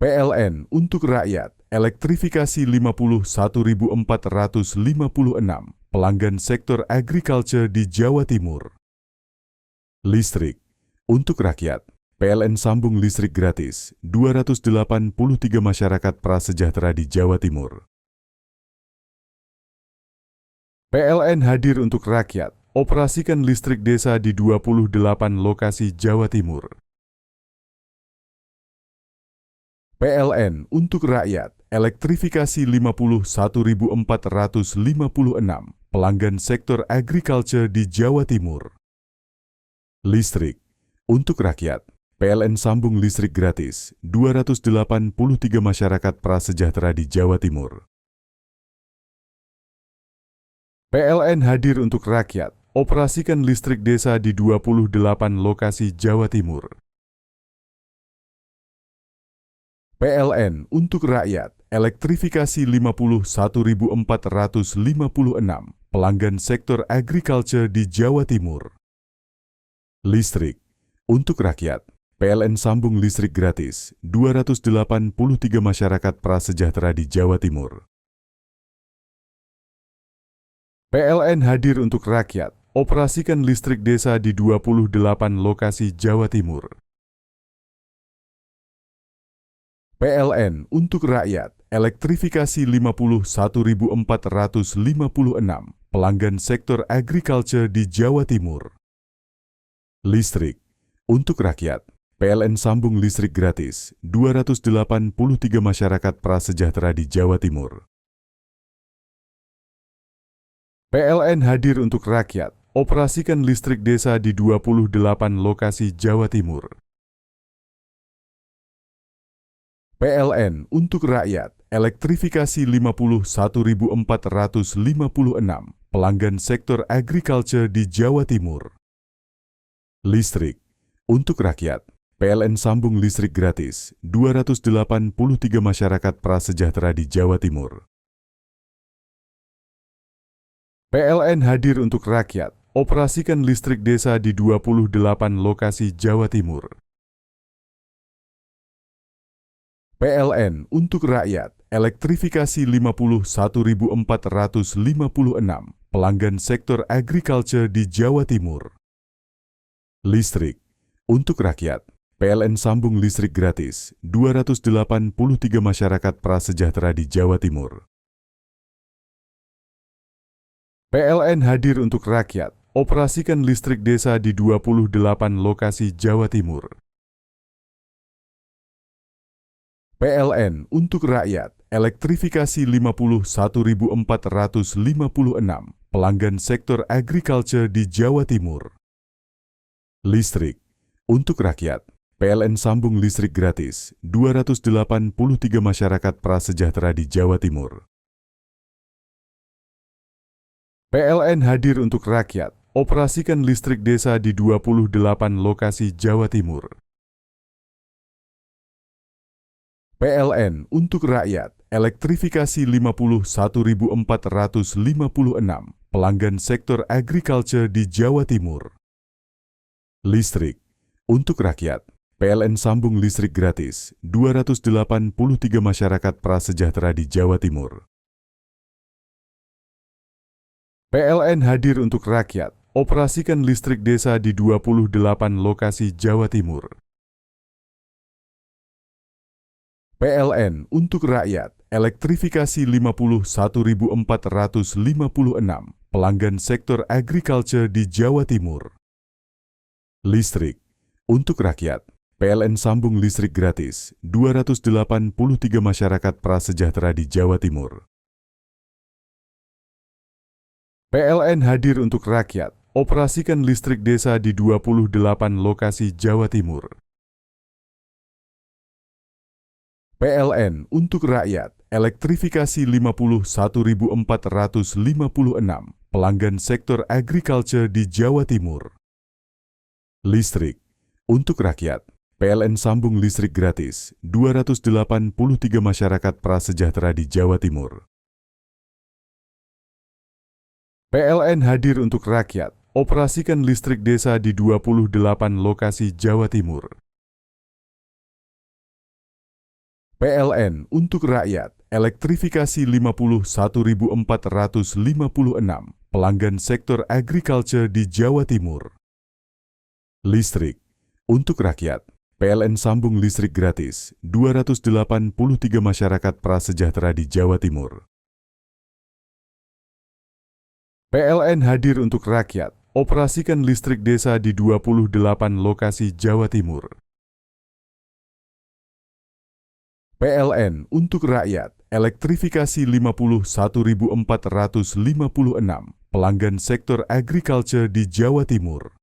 PLN untuk rakyat, elektrifikasi 51.456 pelanggan sektor agriculture di Jawa Timur. Listrik untuk rakyat, PLN sambung listrik gratis 283 masyarakat prasejahtera di Jawa Timur. PLN hadir untuk rakyat, operasikan listrik desa di 28 lokasi Jawa Timur. PLN untuk rakyat, elektrifikasi 51.456 pelanggan sektor agriculture di Jawa Timur. Listrik untuk rakyat, PLN sambung listrik gratis 283 masyarakat prasejahtera di Jawa Timur. PLN hadir untuk rakyat, operasikan listrik desa di 28 lokasi Jawa Timur. PLN untuk rakyat, elektrifikasi 51.456 pelanggan sektor agriculture di Jawa Timur. Listrik untuk rakyat, PLN sambung listrik gratis 283 masyarakat prasejahtera di Jawa Timur. PLN hadir untuk rakyat, operasikan listrik desa di 28 lokasi Jawa Timur. PLN untuk rakyat, elektrifikasi 51.456 pelanggan sektor agriculture di Jawa Timur. Listrik untuk rakyat, PLN sambung listrik gratis 283 masyarakat prasejahtera di Jawa Timur. PLN hadir untuk rakyat, operasikan listrik desa di 28 lokasi Jawa Timur. PLN untuk rakyat, elektrifikasi 51.456 pelanggan sektor agriculture di Jawa Timur. Listrik untuk rakyat, PLN sambung listrik gratis 283 masyarakat prasejahtera di Jawa Timur. PLN hadir untuk rakyat, operasikan listrik desa di 28 lokasi Jawa Timur. PLN untuk rakyat, elektrifikasi 51.456 pelanggan sektor agriculture di Jawa Timur. Listrik untuk rakyat, PLN sambung listrik gratis 283 masyarakat prasejahtera di Jawa Timur. PLN hadir untuk rakyat, operasikan listrik desa di 28 lokasi Jawa Timur. PLN untuk rakyat, elektrifikasi 51.456 pelanggan sektor agriculture di Jawa Timur. Listrik untuk rakyat, PLN sambung listrik gratis 283 masyarakat prasejahtera di Jawa Timur. PLN hadir untuk rakyat, operasikan listrik desa di 28 lokasi Jawa Timur. PLN untuk rakyat, elektrifikasi 51.456 pelanggan sektor agriculture di Jawa Timur. Listrik untuk rakyat, PLN sambung listrik gratis 283 masyarakat prasejahtera di Jawa Timur. PLN hadir untuk rakyat, operasikan listrik desa di 28 lokasi Jawa Timur. PLN untuk rakyat, elektrifikasi 51.456 pelanggan sektor agriculture di Jawa Timur. Listrik untuk rakyat, PLN sambung listrik gratis 283 masyarakat prasejahtera di Jawa Timur. PLN hadir untuk rakyat, operasikan listrik desa di 28 lokasi Jawa Timur. PLN untuk rakyat, elektrifikasi 51.456 pelanggan sektor agriculture di Jawa Timur. Listrik untuk rakyat, PLN sambung listrik gratis 283 masyarakat prasejahtera di Jawa Timur. PLN hadir untuk rakyat, operasikan listrik desa di 28 lokasi Jawa Timur. PLN untuk rakyat, elektrifikasi 51.456 pelanggan sektor agriculture di Jawa Timur. Listrik untuk rakyat, PLN sambung listrik gratis 283 masyarakat prasejahtera di Jawa Timur. PLN hadir untuk rakyat, operasikan listrik desa di 28 lokasi Jawa Timur. PLN untuk rakyat, elektrifikasi 51.456 pelanggan sektor agriculture di Jawa Timur.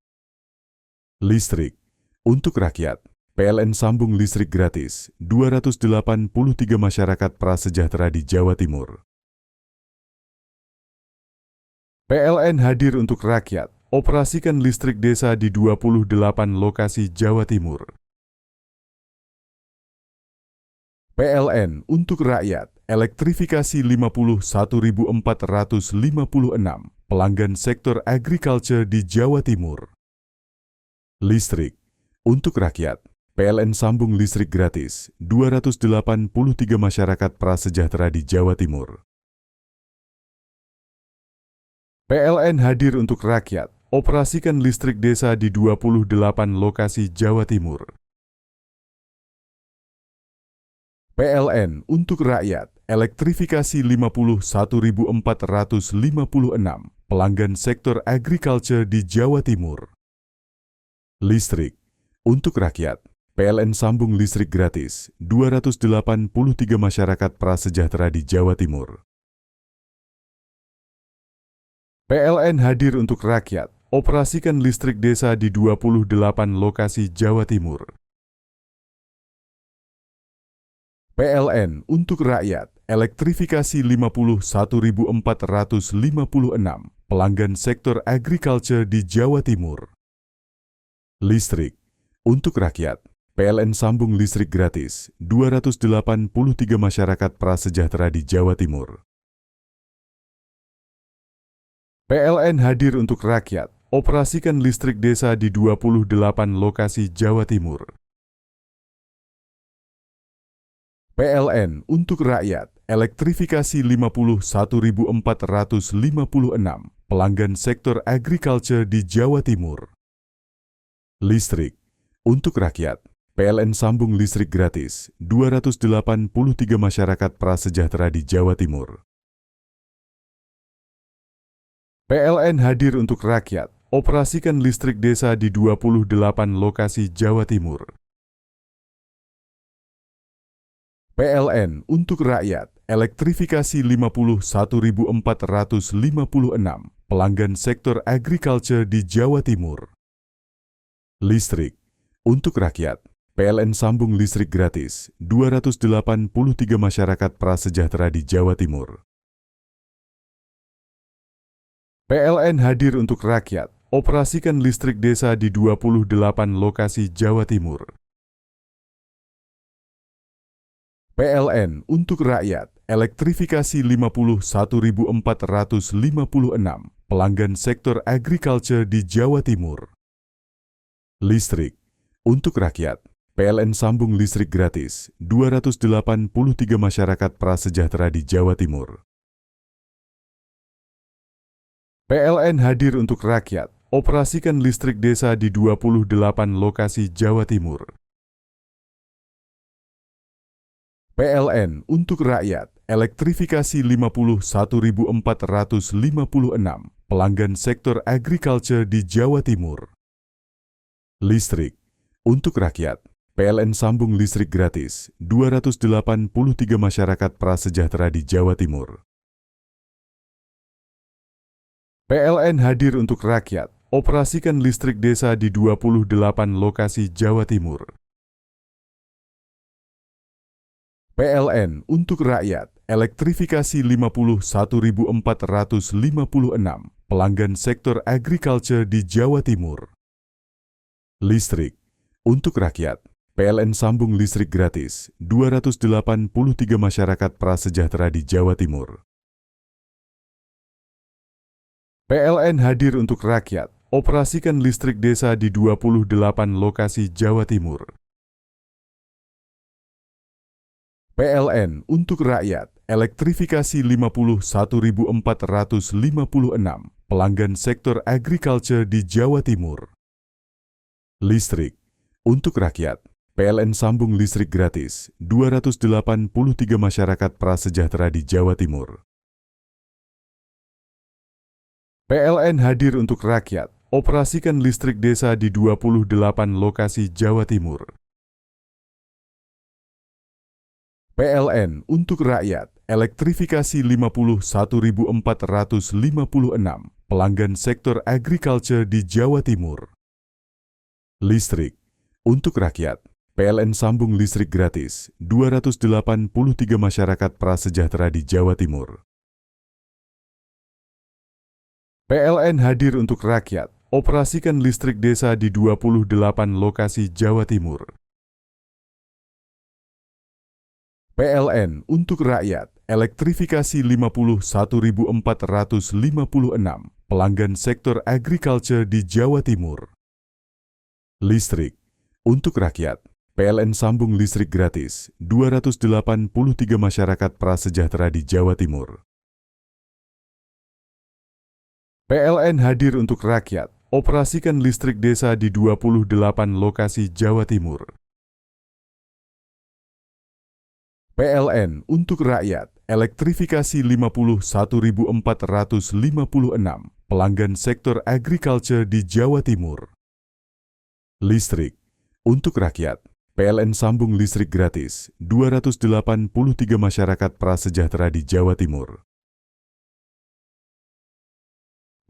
Listrik untuk rakyat, PLN sambung listrik gratis 283 masyarakat prasejahtera di Jawa Timur. PLN hadir untuk rakyat, operasikan listrik desa di 28 lokasi Jawa Timur. PLN untuk rakyat, elektrifikasi 51.456 pelanggan sektor agriculture di Jawa Timur. Listrik untuk rakyat, PLN sambung listrik gratis 283 masyarakat prasejahtera di Jawa Timur. PLN hadir untuk rakyat, operasikan listrik desa di 28 lokasi Jawa Timur. PLN untuk rakyat, elektrifikasi 51.456 pelanggan sektor agriculture di Jawa Timur. Listrik untuk rakyat, PLN sambung listrik gratis 283 masyarakat prasejahtera di Jawa Timur. PLN hadir untuk rakyat, operasikan listrik desa di 28 lokasi Jawa Timur. PLN untuk rakyat, elektrifikasi 51.456 pelanggan sektor agriculture di Jawa Timur. Listrik untuk rakyat, PLN sambung listrik gratis 283 masyarakat prasejahtera di Jawa Timur. PLN hadir untuk rakyat, operasikan listrik desa di 28 lokasi Jawa Timur. PLN untuk rakyat, elektrifikasi 51.456 pelanggan sektor agriculture di Jawa Timur. Listrik untuk rakyat, PLN sambung listrik gratis 283 masyarakat prasejahtera di Jawa Timur. PLN hadir untuk rakyat, operasikan listrik desa di 28 lokasi Jawa Timur. PLN untuk rakyat, elektrifikasi 51.456 pelanggan sektor agriculture di Jawa Timur. Listrik untuk rakyat, PLN sambung listrik gratis 283 masyarakat prasejahtera di Jawa Timur. PLN hadir untuk rakyat, operasikan listrik desa di 28 lokasi Jawa Timur. PLN untuk rakyat, elektrifikasi 51.456 pelanggan sektor agriculture di Jawa Timur. Listrik untuk rakyat, PLN sambung listrik gratis 283 masyarakat prasejahtera di Jawa Timur. PLN hadir untuk rakyat, operasikan listrik desa di 28 lokasi Jawa Timur. PLN untuk rakyat, elektrifikasi 51.456 pelanggan sektor agriculture di Jawa Timur. Listrik untuk rakyat, PLN sambung listrik gratis 283 masyarakat prasejahtera di Jawa Timur. PLN hadir untuk rakyat, operasikan listrik desa di 28 lokasi Jawa Timur. PLN untuk rakyat, elektrifikasi 51.456 pelanggan sektor agriculture di Jawa Timur. Listrik untuk rakyat, PLN sambung listrik gratis 283 masyarakat prasejahtera di Jawa Timur. PLN hadir untuk rakyat, operasikan listrik desa di 28 lokasi Jawa Timur. PLN untuk rakyat, elektrifikasi 51.456 pelanggan sektor agriculture di Jawa Timur. Listrik untuk rakyat, PLN sambung listrik gratis 283 masyarakat prasejahtera di Jawa Timur. PLN hadir untuk rakyat, operasikan listrik desa di 28 lokasi Jawa Timur. PLN untuk rakyat, elektrifikasi 51.456 pelanggan sektor agriculture di Jawa Timur. Listrik untuk rakyat, PLN sambung listrik gratis 283 masyarakat prasejahtera di Jawa Timur. PLN hadir untuk rakyat, operasikan listrik desa di 28 lokasi Jawa Timur. PLN untuk rakyat, elektrifikasi 51.456 pelanggan sektor agriculture di Jawa Timur. Listrik untuk rakyat, PLN sambung listrik gratis 283 masyarakat prasejahtera di Jawa Timur. PLN hadir untuk rakyat, operasikan listrik desa di 28 lokasi Jawa Timur. PLN untuk rakyat, elektrifikasi 51.456 pelanggan sektor agriculture di Jawa Timur. Listrik untuk rakyat, PLN sambung listrik gratis 283 masyarakat prasejahtera di Jawa Timur.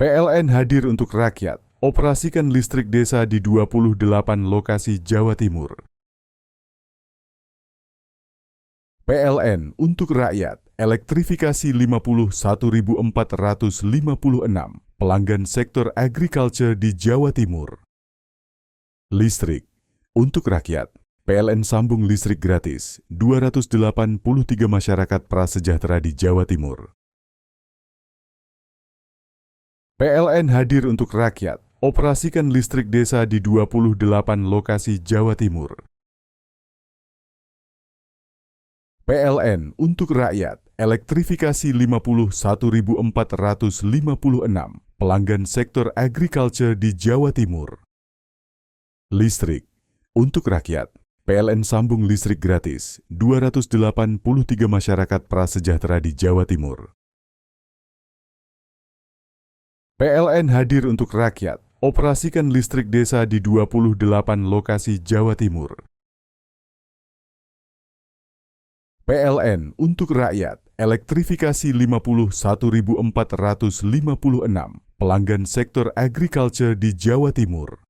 PLN hadir untuk rakyat, operasikan listrik desa di 28 lokasi Jawa Timur. PLN untuk rakyat, elektrifikasi 51.456 pelanggan sektor agriculture di Jawa Timur. Listrik untuk rakyat, PLN sambung listrik gratis 283 masyarakat prasejahtera di Jawa Timur. PLN hadir untuk rakyat, operasikan listrik desa di 28 lokasi Jawa Timur. PLN untuk rakyat, elektrifikasi 51.456 pelanggan sektor agriculture di Jawa Timur. Listrik untuk rakyat, PLN sambung listrik gratis 283 masyarakat prasejahtera di Jawa Timur. PLN hadir untuk rakyat, operasikan listrik desa di 28 lokasi Jawa Timur. PLN untuk rakyat, elektrifikasi 51.456 pelanggan sektor agriculture di Jawa Timur.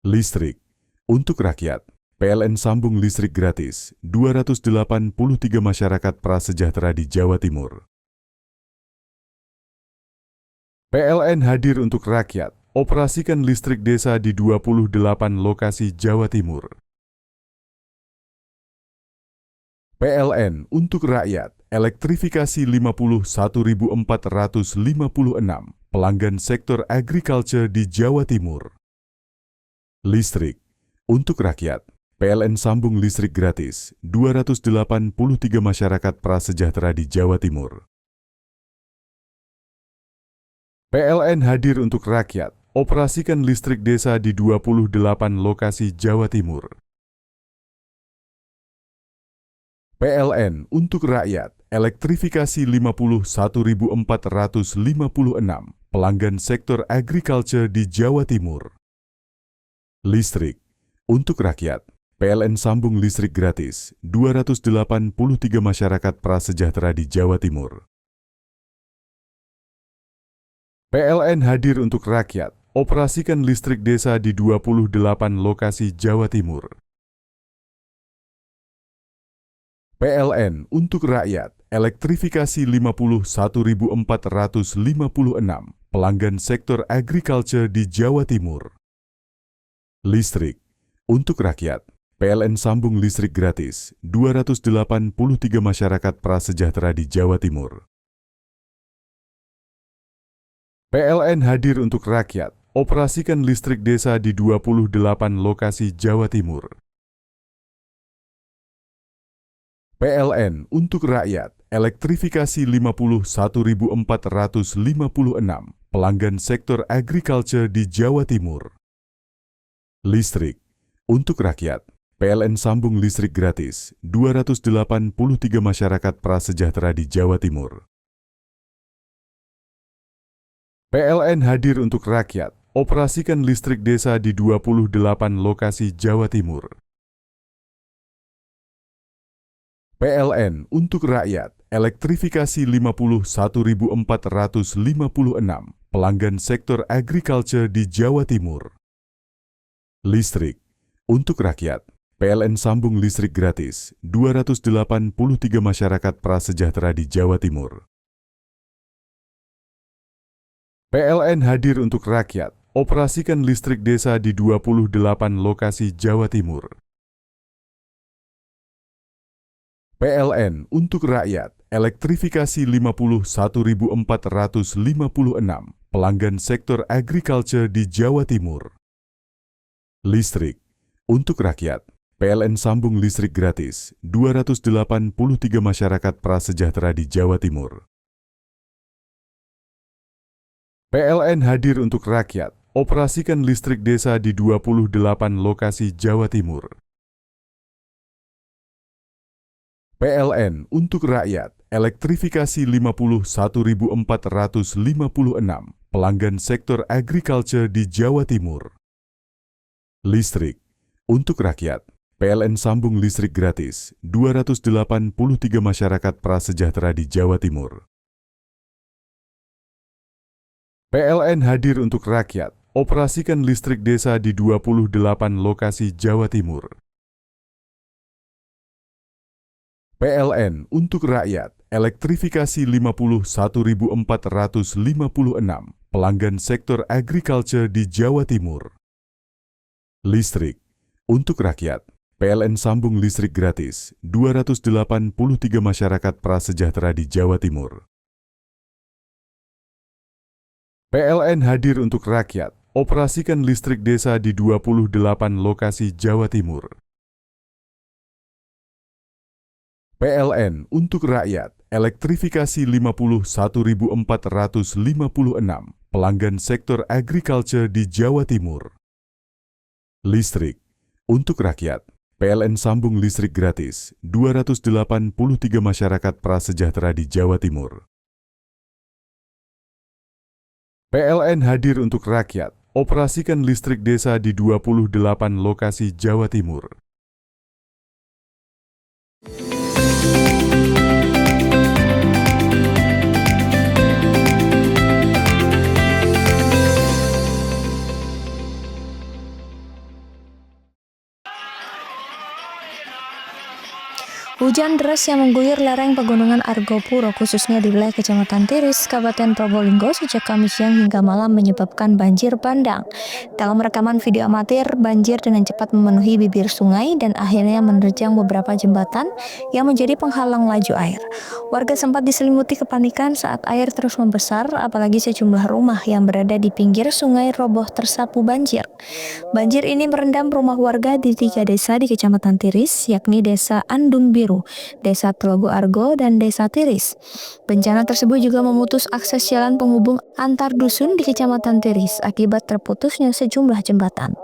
Listrik untuk rakyat, PLN sambung listrik gratis 283 masyarakat prasejahtera di Jawa Timur. PLN hadir untuk rakyat, operasikan listrik desa di 28 lokasi Jawa Timur. PLN untuk rakyat, elektrifikasi 51.456 pelanggan sektor agriculture di Jawa Timur. Listrik untuk rakyat, PLN sambung listrik gratis 283 masyarakat prasejahtera di Jawa Timur. PLN hadir untuk rakyat, operasikan listrik desa di 28 lokasi Jawa Timur. PLN untuk rakyat, elektrifikasi 51.456 pelanggan sektor agriculture di Jawa Timur. Listrik untuk rakyat, PLN sambung listrik gratis 283 masyarakat prasejahtera di Jawa Timur. PLN hadir untuk rakyat, operasikan listrik desa di 28 lokasi Jawa Timur. PLN untuk rakyat, elektrifikasi 51.456 pelanggan sektor agriculture di Jawa Timur. Listrik untuk rakyat, PLN sambung listrik gratis 283 masyarakat prasejahtera di Jawa Timur. PLN hadir untuk rakyat, operasikan listrik desa di 28 lokasi Jawa Timur. PLN untuk rakyat, elektrifikasi 51.456 pelanggan sektor agriculture di Jawa Timur. Listrik untuk rakyat, PLN sambung listrik gratis 283 masyarakat prasejahtera di Jawa Timur. PLN hadir untuk rakyat, operasikan listrik desa di 28 lokasi Jawa Timur. PLN untuk rakyat, elektrifikasi 51.456 pelanggan sektor agriculture di Jawa Timur. Listrik untuk rakyat, PLN sambung listrik gratis 283 masyarakat prasejahtera di Jawa Timur. PLN hadir untuk rakyat, operasikan listrik desa di 28 lokasi Jawa Timur. PLN untuk rakyat, elektrifikasi 51.456 pelanggan sektor agriculture di Jawa Timur. Listrik untuk rakyat, PLN sambung listrik gratis 283 masyarakat prasejahtera di Jawa Timur. PLN hadir untuk rakyat, operasikan listrik desa di 28 lokasi Jawa Timur. PLN untuk rakyat, elektrifikasi 51.456 pelanggan sektor agriculture di Jawa Timur. Listrik untuk rakyat, PLN sambung listrik gratis 283 masyarakat prasejahtera di Jawa Timur. PLN hadir untuk rakyat, operasikan listrik desa di 28 lokasi Jawa Timur. PLN untuk rakyat, elektrifikasi 51.456 pelanggan sektor agriculture di Jawa Timur. Listrik untuk rakyat, PLN sambung listrik gratis 283 masyarakat prasejahtera di Jawa Timur. PLN hadir untuk rakyat, operasikan listrik desa di 28 lokasi Jawa Timur. PLN untuk rakyat, elektrifikasi 51.456 pelanggan sektor agriculture di Jawa Timur. Listrik untuk rakyat, PLN sambung listrik gratis 283 masyarakat prasejahtera di Jawa Timur. PLN hadir untuk rakyat, operasikan listrik desa di 28 lokasi Jawa Timur. Hujan deras yang mengguyur lereng pegunungan Argopuro khususnya di wilayah Kecamatan Tiris, Kabupaten Probolinggo sejak Kamis siang hingga malam menyebabkan banjir bandang. Dalam rekaman video amatir, banjir dengan cepat memenuhi bibir sungai dan akhirnya menerjang beberapa jembatan yang menjadi penghalang laju air. Warga sempat diselimuti kepanikan saat air terus membesar, apalagi sejumlah rumah yang berada di pinggir sungai roboh tersapu banjir. Banjir ini merendam rumah warga di 3 desa di Kecamatan Tiris, yakni Desa Andung Biru, Desa Telogo Argo, dan Desa Tiris. Bencana tersebut juga memutus akses jalan penghubung antar dusun di Kecamatan Tiris akibat terputusnya sejumlah jembatan.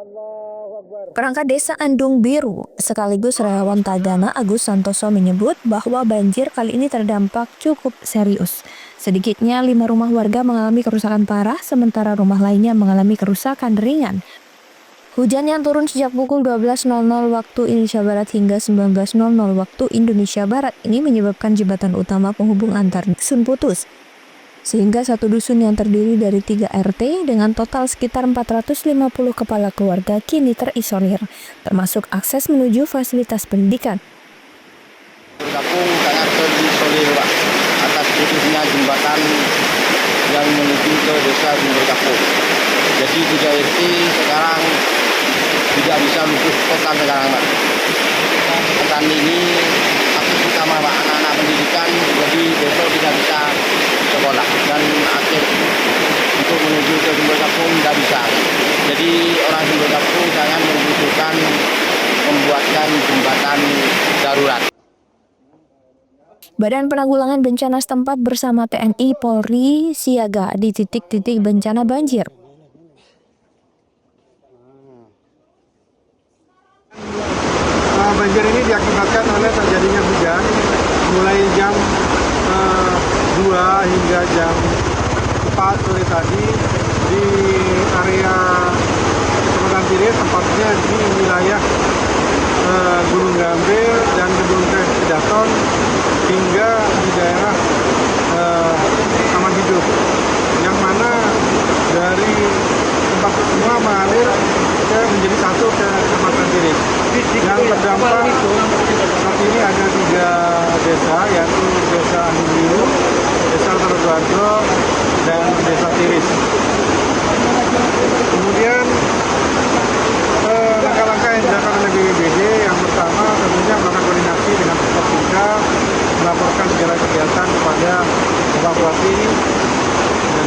Perangkat Desa Andung Biru sekaligus relawan Tagana Agus Santoso menyebut bahwa banjir kali ini terdampak cukup serius. Sedikitnya 5 rumah warga mengalami kerusakan parah, sementara rumah lainnya mengalami kerusakan ringan. Hujan yang turun sejak pukul 12.00 waktu Indonesia Barat hingga 19.00 waktu Indonesia Barat ini menyebabkan jembatan utama penghubung antar dusun putus. Sehingga satu dusun yang terdiri dari 3 RT dengan total sekitar 450 kepala keluarga kini terisolir, termasuk akses menuju fasilitas pendidikan. Kampung sangat terisolir, Pak, atas putusnya jembatan yang menuju ke desa Sumber Kapung. Jadi 3 RT sekarang tidak bisa luput total sekarang, Pak. Dan ini akses utama, Pak, anak-anak pendidikan, jadi besok tidak bisa sekolah dan akses untuk menuju ke Sumber Kapung tidak bisa. Jadi orang Sumber Kapung sangat membutuhkan membuatkan jembatan darurat. Badan Penanggulangan Bencana setempat bersama TNI Polri siaga di titik-titik bencana banjir. Banjir ini diakibatkan oleh terjadinya hujan mulai jam 2 hingga jam 4 sore tadi di area Kecamatan Tiris, tempatnya di wilayah Gunung Gambir dan Gedung Teh Daton hingga di daerah Taman Hidup, yang mana dari tempat semua mengalir menjadi satu ke Kecamatan Tiris. Yang terdampak saat ini ada 3 desa, yaitu Desa Andung Biru, Desa Telogo Argo, dan Desa Tiris. Kemudian langkah-langkah yang dilakukan oleh BPBD yang pertama tentunya melakukan koordinasi dengan Forkopimda, melaporkan segala kegiatan kepada Bapak Bupati dan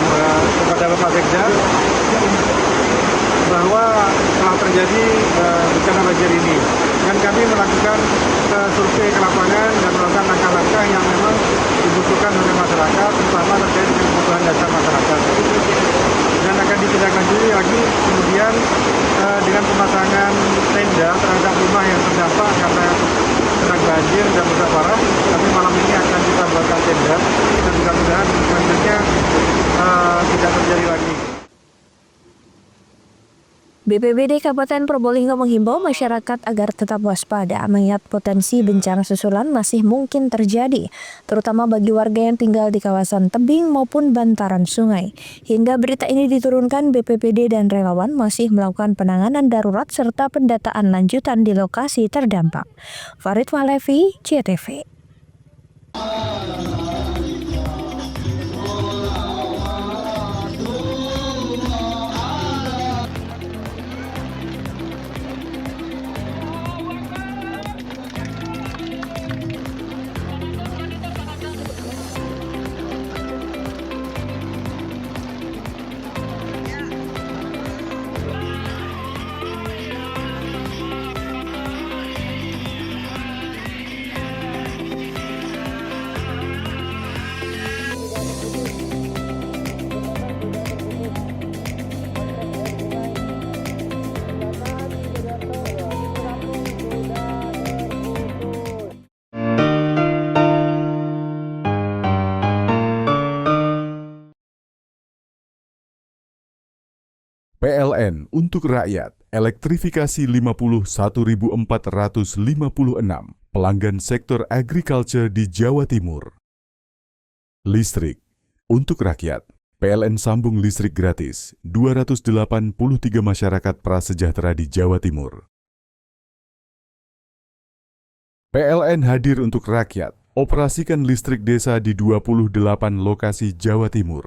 kepada Bapak Sekda bahwa telah terjadi bencana banjir ini, dan kami melakukan survei ke lapangan dan melakukan langkah-langkah yang memang dibutuhkan oleh masyarakat, terutama terkait dengan kebutuhan dasar masyarakat, dan akan ditindaklanjuti lagi kemudian dengan pemasangan tenda terhadap rumah yang terdampak karena kena banjir dan rusak parah. Tapi malam ini akan kita buatkan tenda dan mudah-mudahan selanjutnya tidak terjadi lagi. BPBD Kabupaten Probolinggo menghimbau masyarakat agar tetap waspada mengingat potensi bencana susulan masih mungkin terjadi, terutama bagi warga yang tinggal di kawasan tebing maupun bantaran sungai. Hingga berita ini diturunkan, BPBD dan relawan masih melakukan penanganan darurat serta pendataan lanjutan di lokasi terdampak. Farid Walevi, CTV. PLN untuk rakyat, elektrifikasi 51.456 pelanggan sektor agriculture di Jawa Timur. Listrik untuk rakyat, PLN sambung listrik gratis 283 masyarakat prasejahtera di Jawa Timur. PLN hadir untuk rakyat, operasikan listrik desa di 28 lokasi Jawa Timur.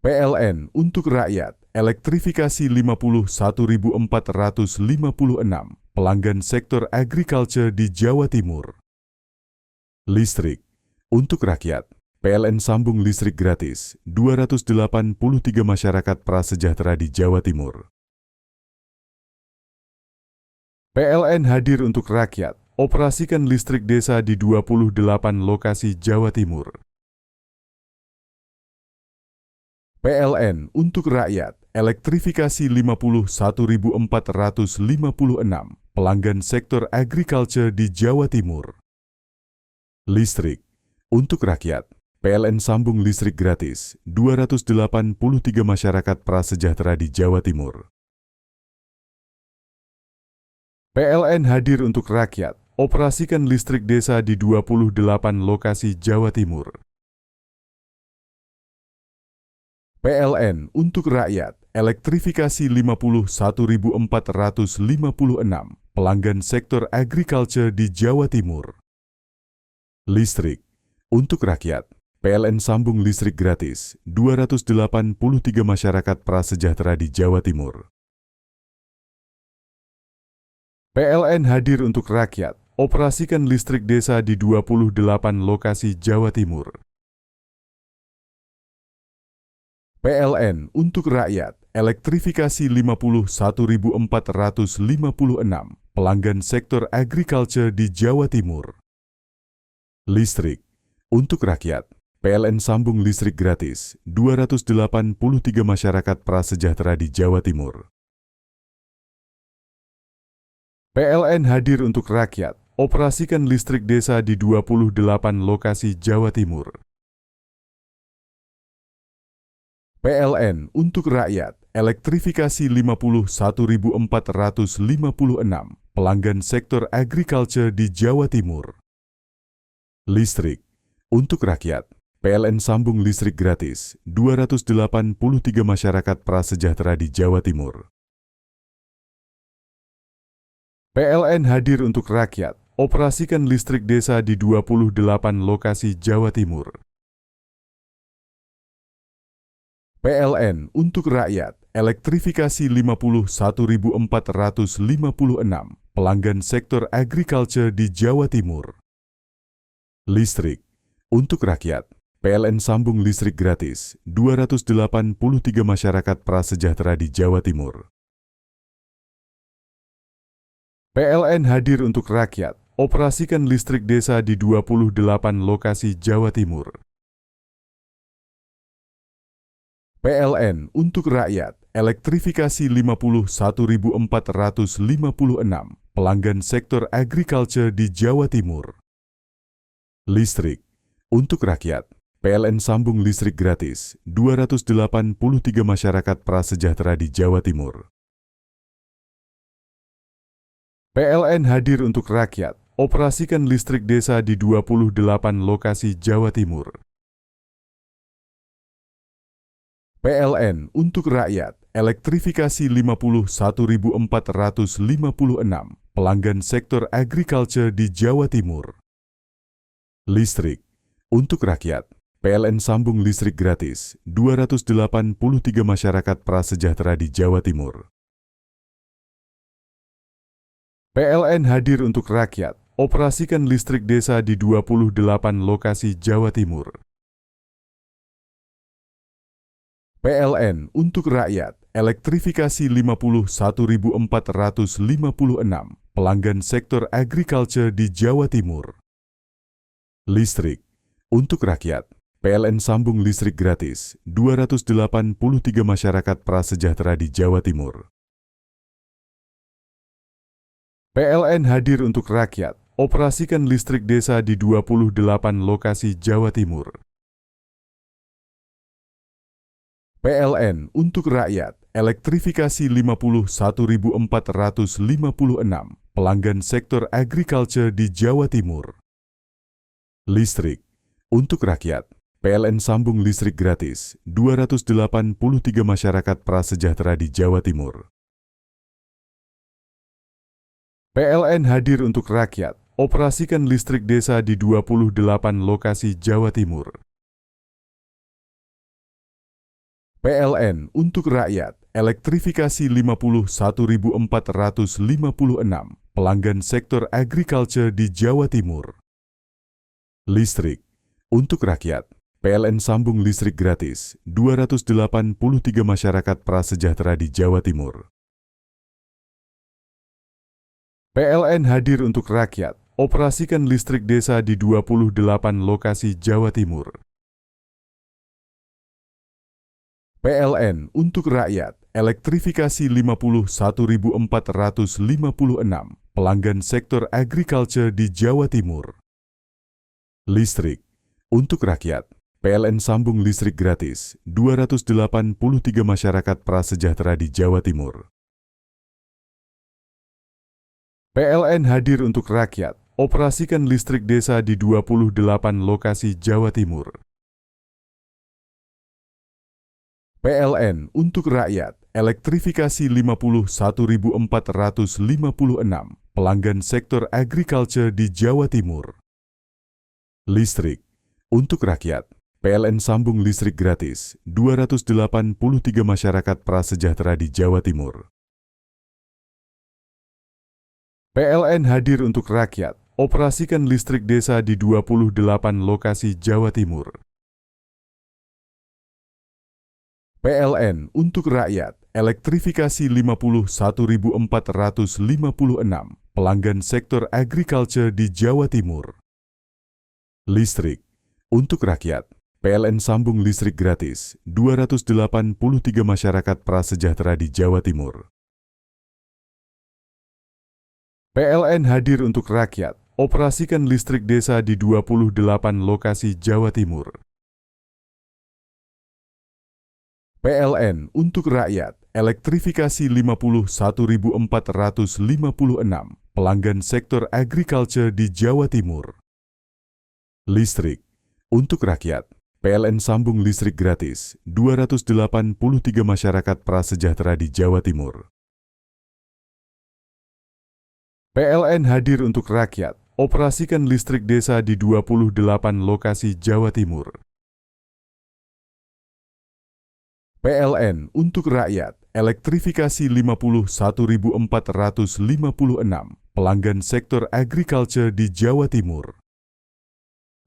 PLN untuk rakyat, elektrifikasi 51.456 pelanggan sektor agriculture di Jawa Timur. Listrik untuk rakyat, PLN sambung listrik gratis 283 masyarakat prasejahtera di Jawa Timur. PLN hadir untuk rakyat, operasikan listrik desa di 28 lokasi Jawa Timur. PLN untuk rakyat, elektrifikasi 51.456 pelanggan sektor agriculture di Jawa Timur. Listrik untuk rakyat, PLN sambung listrik gratis 283 masyarakat prasejahtera di Jawa Timur. PLN hadir untuk rakyat, operasikan listrik desa di 28 lokasi Jawa Timur. PLN untuk rakyat, elektrifikasi 51.456 pelanggan sektor agriculture di Jawa Timur. Listrik untuk rakyat, PLN sambung listrik gratis 283 masyarakat prasejahtera di Jawa Timur. PLN hadir untuk rakyat, operasikan listrik desa di 28 lokasi Jawa Timur. PLN untuk rakyat, elektrifikasi 51.456 pelanggan sektor agriculture di Jawa Timur. Listrik untuk rakyat, PLN sambung listrik gratis 283 masyarakat prasejahtera di Jawa Timur. PLN hadir untuk rakyat, operasikan listrik desa di 28 lokasi Jawa Timur. PLN untuk rakyat, elektrifikasi 51.456 pelanggan sektor agriculture di Jawa Timur. Listrik untuk rakyat, PLN sambung listrik gratis 283 masyarakat prasejahtera di Jawa Timur. PLN hadir untuk rakyat, operasikan listrik desa di 28 lokasi Jawa Timur. PLN untuk rakyat, elektrifikasi 51.456 pelanggan sektor agriculture di Jawa Timur. Listrik untuk rakyat, PLN sambung listrik gratis 283 masyarakat prasejahtera di Jawa Timur. PLN hadir untuk rakyat, operasikan listrik desa di 28 lokasi Jawa Timur. PLN untuk rakyat, elektrifikasi 51.456 pelanggan sektor agriculture di Jawa Timur. Listrik untuk rakyat, PLN sambung listrik gratis 283 masyarakat prasejahtera di Jawa Timur. PLN hadir untuk rakyat, operasikan listrik desa di 28 lokasi Jawa Timur. PLN untuk rakyat, elektrifikasi 51.456 pelanggan sektor agriculture di Jawa Timur. Listrik untuk rakyat, PLN sambung listrik gratis 283 masyarakat prasejahtera di Jawa Timur. PLN hadir untuk rakyat, operasikan listrik desa di 28 lokasi Jawa Timur. PLN untuk rakyat, elektrifikasi 51.456 pelanggan sektor agriculture di Jawa Timur. Listrik untuk rakyat, PLN sambung listrik gratis 283 masyarakat prasejahtera di Jawa Timur. PLN hadir untuk rakyat, operasikan listrik desa di 28 lokasi Jawa Timur. PLN untuk rakyat, elektrifikasi 51.456 pelanggan sektor agriculture di Jawa Timur. Listrik untuk rakyat, PLN sambung listrik gratis 283 masyarakat prasejahtera di Jawa Timur. PLN hadir untuk rakyat, operasikan listrik desa di 28 lokasi Jawa Timur. PLN untuk rakyat, elektrifikasi 51.456 pelanggan sektor agriculture di Jawa Timur. Listrik untuk rakyat, PLN sambung listrik gratis 283 masyarakat prasejahtera di Jawa Timur. PLN hadir untuk rakyat, operasikan listrik desa di 28 lokasi Jawa Timur. PLN untuk rakyat, elektrifikasi 51.456 pelanggan sektor agriculture di Jawa Timur. Listrik untuk rakyat, PLN sambung listrik gratis 283 masyarakat prasejahtera di Jawa Timur. PLN hadir untuk rakyat, operasikan listrik desa di 28 lokasi Jawa Timur. PLN untuk rakyat, elektrifikasi 51.456 pelanggan sektor agriculture di Jawa Timur. Listrik untuk rakyat, PLN sambung listrik gratis 283 masyarakat prasejahtera di Jawa Timur. PLN hadir untuk rakyat, operasikan listrik desa di 28 lokasi Jawa Timur. PLN untuk rakyat, elektrifikasi 51.456 pelanggan sektor agriculture di Jawa Timur. Listrik untuk rakyat, PLN sambung listrik gratis 283 masyarakat prasejahtera di Jawa Timur. PLN hadir untuk rakyat, operasikan listrik desa di 28 lokasi Jawa Timur. PLN untuk rakyat, elektrifikasi 51.456 pelanggan sektor agriculture di Jawa Timur. Listrik untuk rakyat, PLN sambung listrik gratis 283 masyarakat prasejahtera di Jawa Timur. PLN hadir untuk rakyat, operasikan listrik desa di 28 lokasi Jawa Timur. PLN untuk rakyat, elektrifikasi 51.456 pelanggan sektor agriculture di Jawa Timur.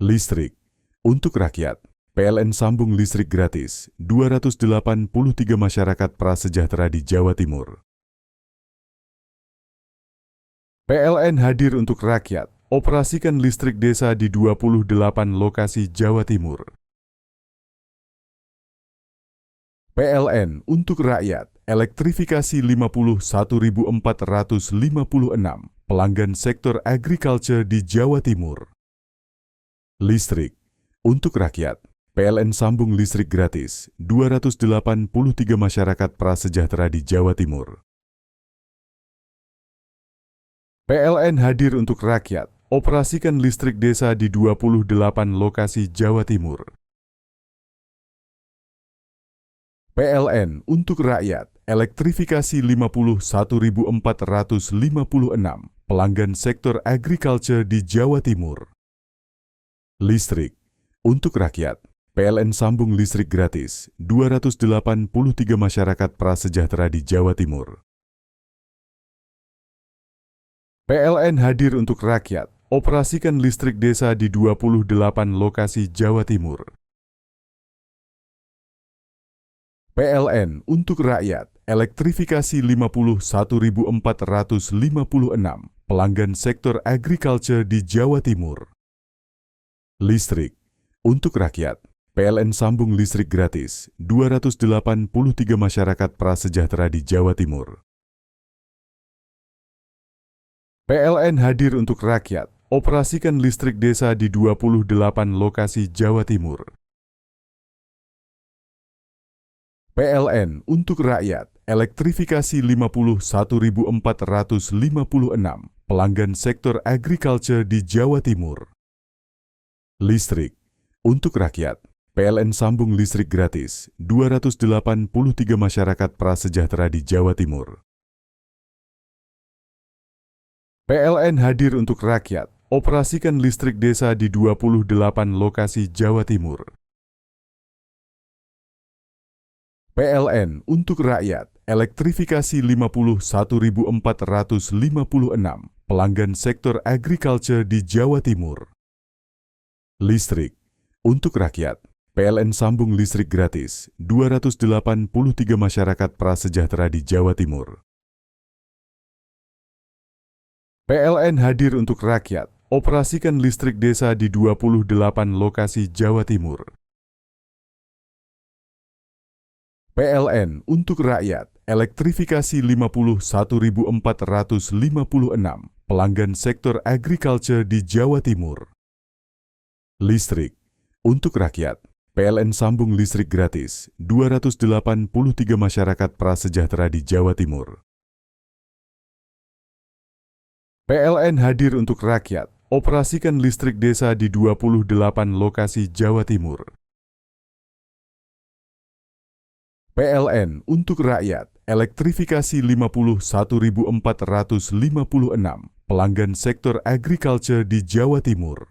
Listrik untuk rakyat, PLN sambung listrik gratis 283 masyarakat prasejahtera di Jawa Timur. PLN hadir untuk rakyat, operasikan listrik desa di 28 lokasi Jawa Timur. PLN untuk rakyat, elektrifikasi 51.456 pelanggan sektor agriculture di Jawa Timur. Listrik untuk rakyat, PLN sambung listrik gratis 283 masyarakat prasejahtera di Jawa Timur. PLN hadir untuk rakyat, operasikan listrik desa di 28 lokasi Jawa Timur. PLN untuk rakyat, elektrifikasi 51.456 pelanggan sektor agriculture di Jawa Timur. Listrik untuk rakyat, PLN sambung listrik gratis 283 masyarakat prasejahtera di Jawa Timur. PLN hadir untuk rakyat, operasikan listrik desa di 28 lokasi Jawa Timur. PLN untuk rakyat, elektrifikasi 51.456 pelanggan sektor agriculture di Jawa Timur. Listrik untuk rakyat, PLN sambung listrik gratis 283 masyarakat prasejahtera di Jawa Timur. PLN hadir untuk rakyat, operasikan listrik desa di 28 lokasi Jawa Timur. PLN untuk rakyat, elektrifikasi 51.456 pelanggan sektor agriculture di Jawa Timur. Listrik untuk rakyat, PLN sambung listrik gratis 283 masyarakat prasejahtera di Jawa Timur. PLN hadir untuk rakyat, operasikan listrik desa di 28 lokasi Jawa Timur. PLN untuk rakyat, elektrifikasi 51.456 pelanggan sektor agriculture di Jawa Timur. Listrik untuk rakyat, PLN sambung listrik gratis 283 masyarakat prasejahtera di Jawa Timur. PLN hadir untuk rakyat, operasikan listrik desa di 28 lokasi Jawa Timur. PLN untuk rakyat, elektrifikasi 51.456 pelanggan sektor agriculture di Jawa Timur. Listrik untuk rakyat, PLN sambung listrik gratis 283 masyarakat prasejahtera di Jawa Timur. PLN hadir untuk rakyat, operasikan listrik desa di 28 lokasi Jawa Timur. PLN untuk rakyat, elektrifikasi 51.456 pelanggan sektor agriculture di Jawa Timur.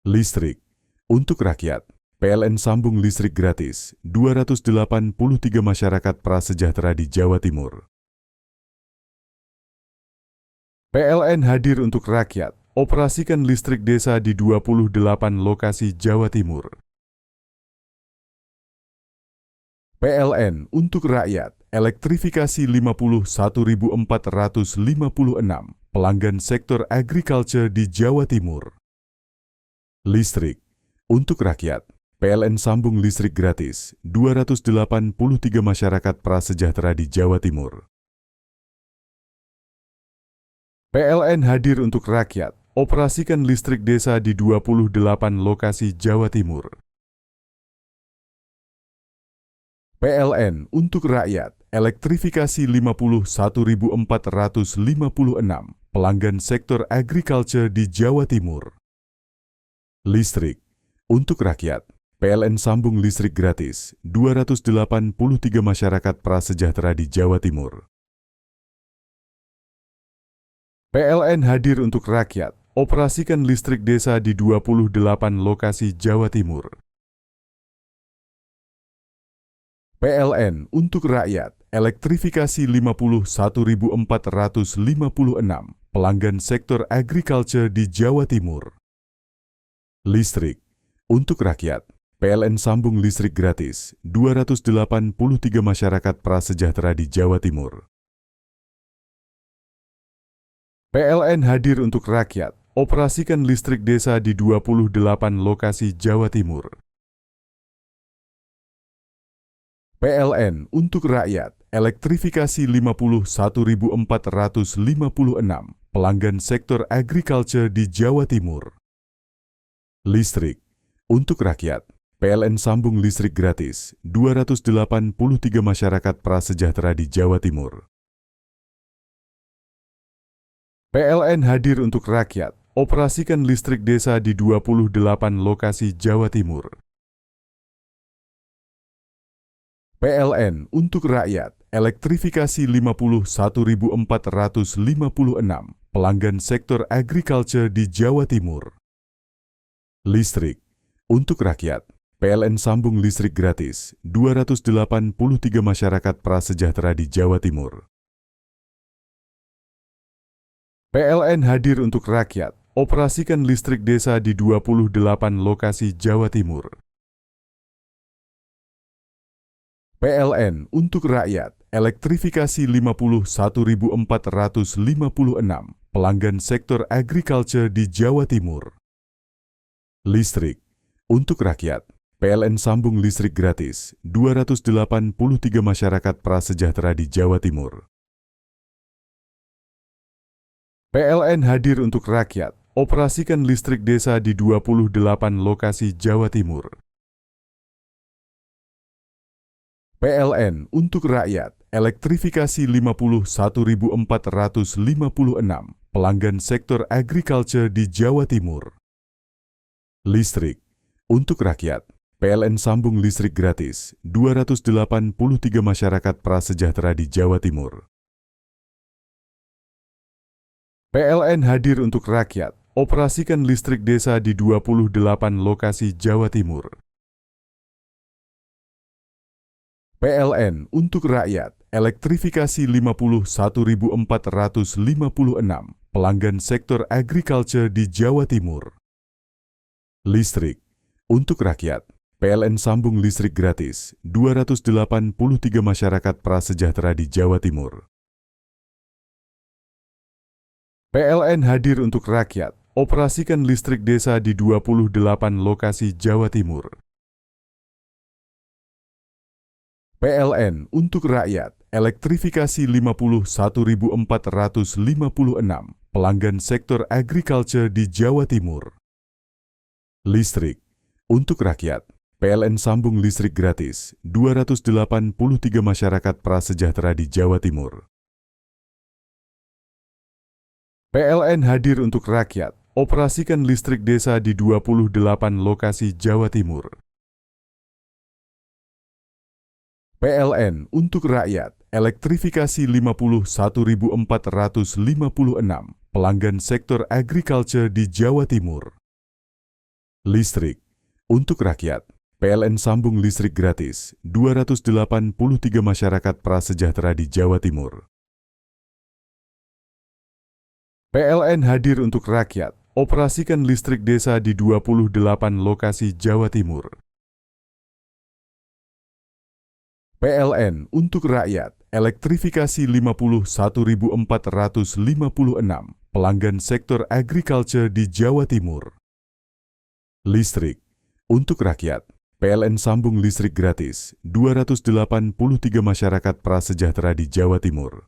Listrik untuk rakyat, PLN sambung listrik gratis 283 masyarakat prasejahtera di Jawa Timur. PLN hadir untuk rakyat, operasikan listrik desa di 28 lokasi Jawa Timur. PLN untuk rakyat, elektrifikasi 51.456 pelanggan sektor agriculture di Jawa Timur. Listrik untuk rakyat, PLN sambung listrik gratis 283 masyarakat prasejahtera di Jawa Timur. PLN hadir untuk rakyat, operasikan listrik desa di 28 lokasi Jawa Timur. PLN untuk rakyat, elektrifikasi 51.456 pelanggan sektor agriculture di Jawa Timur. Listrik untuk rakyat, PLN sambung listrik gratis 283 masyarakat prasejahtera di Jawa Timur. PLN hadir untuk rakyat, operasikan listrik desa di 28 lokasi Jawa Timur. PLN untuk rakyat, elektrifikasi 51.456 pelanggan sektor agriculture di Jawa Timur. Listrik untuk rakyat, PLN sambung listrik gratis 283 masyarakat prasejahtera di Jawa Timur. PLN hadir untuk rakyat, operasikan listrik desa di 28 lokasi Jawa Timur. PLN untuk rakyat, elektrifikasi 51.456 pelanggan sektor agriculture di Jawa Timur. Listrik untuk rakyat, PLN sambung listrik gratis 283 masyarakat prasejahtera di Jawa Timur. PLN hadir untuk rakyat, operasikan listrik desa di 28 lokasi Jawa Timur. PLN untuk rakyat, elektrifikasi 51.456 pelanggan sektor agriculture di Jawa Timur. Listrik untuk rakyat, PLN sambung listrik gratis 283 masyarakat prasejahtera di Jawa Timur. PLN hadir untuk rakyat, operasikan listrik desa di 28 lokasi Jawa Timur. PLN untuk rakyat, elektrifikasi 51.456 pelanggan sektor agriculture di Jawa Timur. Listrik untuk rakyat, PLN sambung listrik gratis 283 masyarakat prasejahtera di Jawa Timur. PLN hadir untuk rakyat, operasikan listrik desa di 28 lokasi Jawa Timur. PLN untuk rakyat, elektrifikasi 51.456 pelanggan sektor agriculture di Jawa Timur. Listrik untuk rakyat, PLN sambung listrik gratis 283 masyarakat prasejahtera di Jawa Timur. PLN hadir untuk rakyat, operasikan listrik desa di 28 lokasi Jawa Timur. PLN untuk rakyat, elektrifikasi 51.456 pelanggan sektor agriculture di Jawa Timur. Listrik untuk rakyat, PLN sambung listrik gratis 283 masyarakat prasejahtera di Jawa Timur. PLN hadir untuk rakyat, operasikan listrik desa di 28 lokasi Jawa Timur. PLN untuk rakyat, elektrifikasi 51.456 pelanggan sektor agriculture di Jawa Timur. Listrik untuk rakyat, PLN sambung listrik gratis 283 masyarakat prasejahtera di Jawa Timur. PLN hadir untuk rakyat, operasikan listrik desa di 28 lokasi Jawa Timur. PLN untuk rakyat, elektrifikasi 51.456 pelanggan sektor agriculture di Jawa Timur. Listrik untuk rakyat, PLN sambung listrik gratis 283 masyarakat prasejahtera di Jawa Timur. PLN hadir untuk rakyat, operasikan listrik desa di 28 lokasi Jawa Timur. PLN untuk rakyat, elektrifikasi 51.456 pelanggan sektor agriculture di Jawa Timur. Listrik untuk rakyat, PLN sambung listrik gratis 283 masyarakat prasejahtera di Jawa Timur.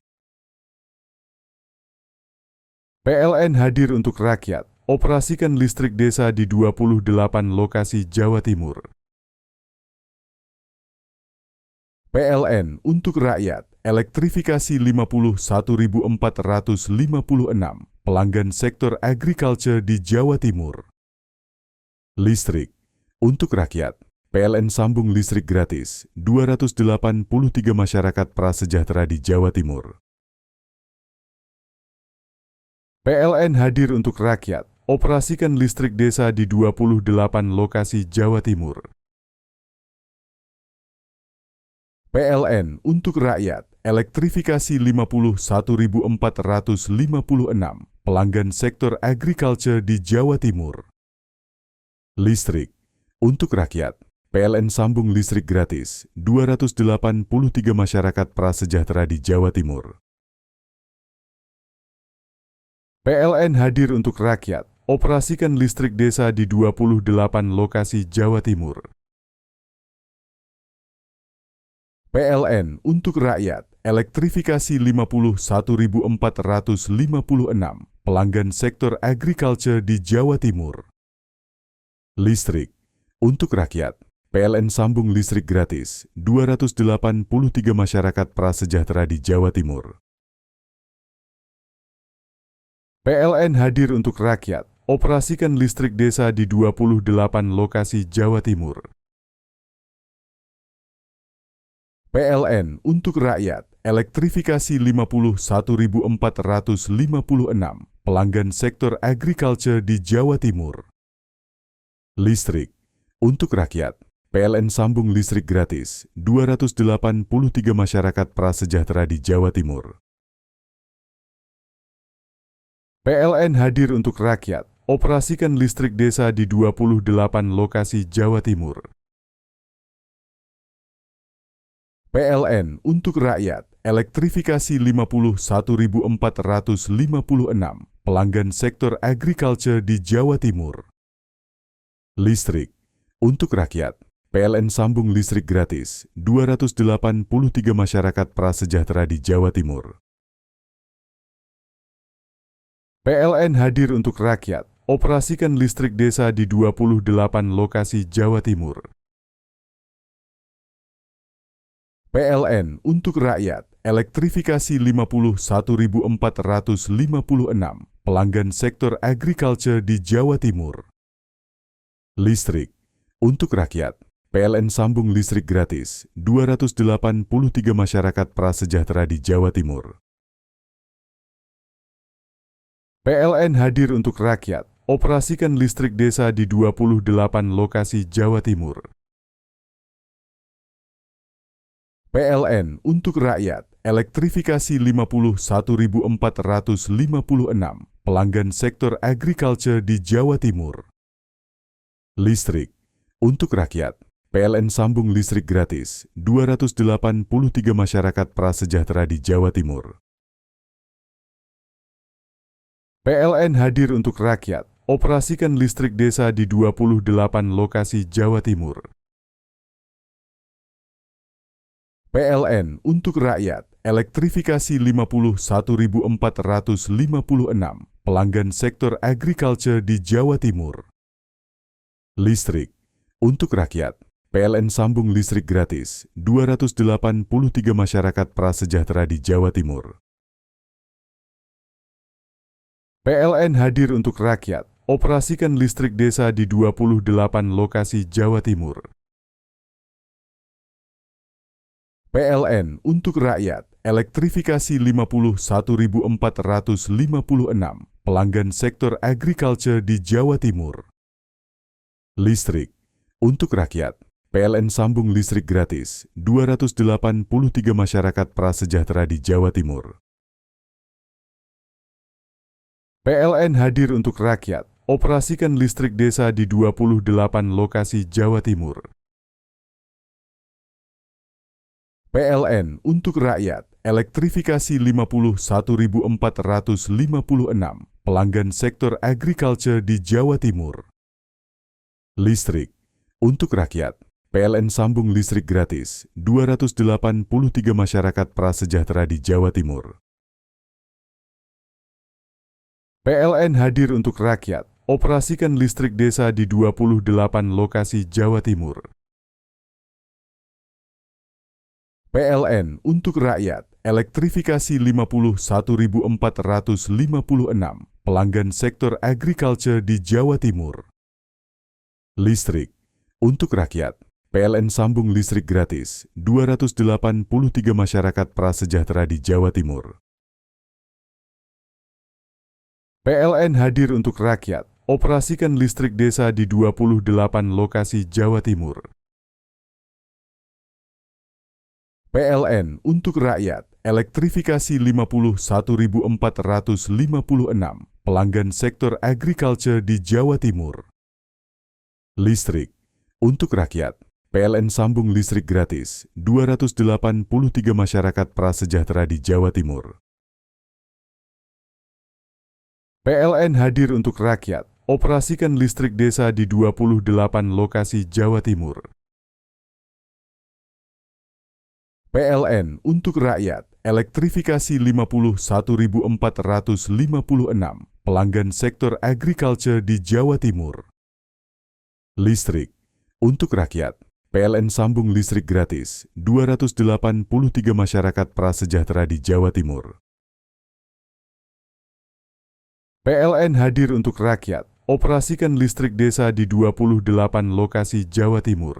PLN hadir untuk rakyat, operasikan listrik desa di 28 lokasi Jawa Timur. PLN untuk rakyat, elektrifikasi 51.456 pelanggan sektor agriculture di Jawa Timur. Listrik untuk rakyat, PLN sambung listrik gratis 283 masyarakat prasejahtera di Jawa Timur. PLN hadir untuk rakyat, operasikan listrik desa di 28 lokasi Jawa Timur. PLN untuk rakyat, elektrifikasi 51.456 pelanggan sektor agriculture di Jawa Timur. Listrik untuk rakyat, PLN sambung listrik gratis 283 masyarakat prasejahtera di Jawa Timur. PLN hadir untuk rakyat, operasikan listrik desa di 28 lokasi Jawa Timur. PLN untuk rakyat, elektrifikasi 51.456 pelanggan sektor agriculture di Jawa Timur. Listrik untuk rakyat, PLN sambung listrik gratis 283 masyarakat prasejahtera di Jawa Timur. PLN hadir untuk rakyat, operasikan listrik desa di 28 lokasi Jawa Timur. PLN untuk rakyat, elektrifikasi 51.456 pelanggan sektor agriculture di Jawa Timur. Listrik untuk rakyat, PLN sambung listrik gratis 283 masyarakat prasejahtera di Jawa Timur. PLN hadir untuk rakyat, operasikan listrik desa di 28 lokasi Jawa Timur. PLN untuk rakyat, elektrifikasi 51.456 pelanggan sektor agriculture di Jawa Timur. Listrik untuk rakyat, PLN sambung listrik gratis 283 masyarakat prasejahtera di Jawa Timur. PLN hadir untuk rakyat, operasikan listrik desa di 28 lokasi Jawa Timur. PLN untuk rakyat, elektrifikasi 51.456 pelanggan sektor agriculture di Jawa Timur. Listrik untuk rakyat, PLN sambung listrik gratis 283 masyarakat prasejahtera di Jawa Timur. PLN hadir untuk rakyat, operasikan listrik desa di 28 lokasi Jawa Timur. PLN untuk rakyat, elektrifikasi 51.456 pelanggan sektor agriculture di Jawa Timur. Listrik untuk rakyat, PLN sambung listrik gratis 283 masyarakat prasejahtera di Jawa Timur. PLN hadir untuk rakyat, operasikan listrik desa di 28 lokasi Jawa Timur. PLN untuk rakyat, elektrifikasi 51.456 pelanggan sektor agriculture di Jawa Timur. Listrik untuk rakyat, PLN sambung listrik gratis 283 masyarakat prasejahtera di Jawa Timur. PLN hadir untuk rakyat, operasikan listrik desa di 28 lokasi Jawa Timur. PLN untuk rakyat, elektrifikasi 51.456 pelanggan sektor agriculture di Jawa Timur. Listrik untuk rakyat, PLN sambung listrik gratis 283 masyarakat prasejahtera di Jawa Timur. PLN hadir untuk rakyat, operasikan listrik desa di 28 lokasi Jawa Timur. PLN untuk rakyat, elektrifikasi 51.456 pelanggan sektor agriculture di Jawa Timur. Listrik untuk rakyat, PLN sambung listrik gratis 283 masyarakat prasejahtera di Jawa Timur. PLN hadir untuk rakyat, operasikan listrik desa di 28 lokasi Jawa Timur. PLN untuk rakyat, elektrifikasi 51.456 pelanggan sektor agriculture di Jawa Timur. Listrik untuk rakyat, PLN sambung listrik gratis 283 masyarakat prasejahtera di Jawa Timur. PLN hadir untuk rakyat, operasikan listrik desa di 28 lokasi Jawa Timur. PLN untuk rakyat, elektrifikasi 51.456 pelanggan sektor agriculture di Jawa Timur. Listrik untuk rakyat, PLN sambung listrik gratis 283 masyarakat prasejahtera di Jawa Timur. PLN hadir untuk rakyat, operasikan listrik desa di 28 lokasi Jawa Timur. PLN untuk rakyat, elektrifikasi 51.456 pelanggan sektor agriculture di Jawa Timur. Listrik untuk rakyat, PLN sambung listrik gratis 283 masyarakat prasejahtera di Jawa Timur. PLN hadir untuk rakyat, operasikan listrik desa di 28 lokasi Jawa Timur.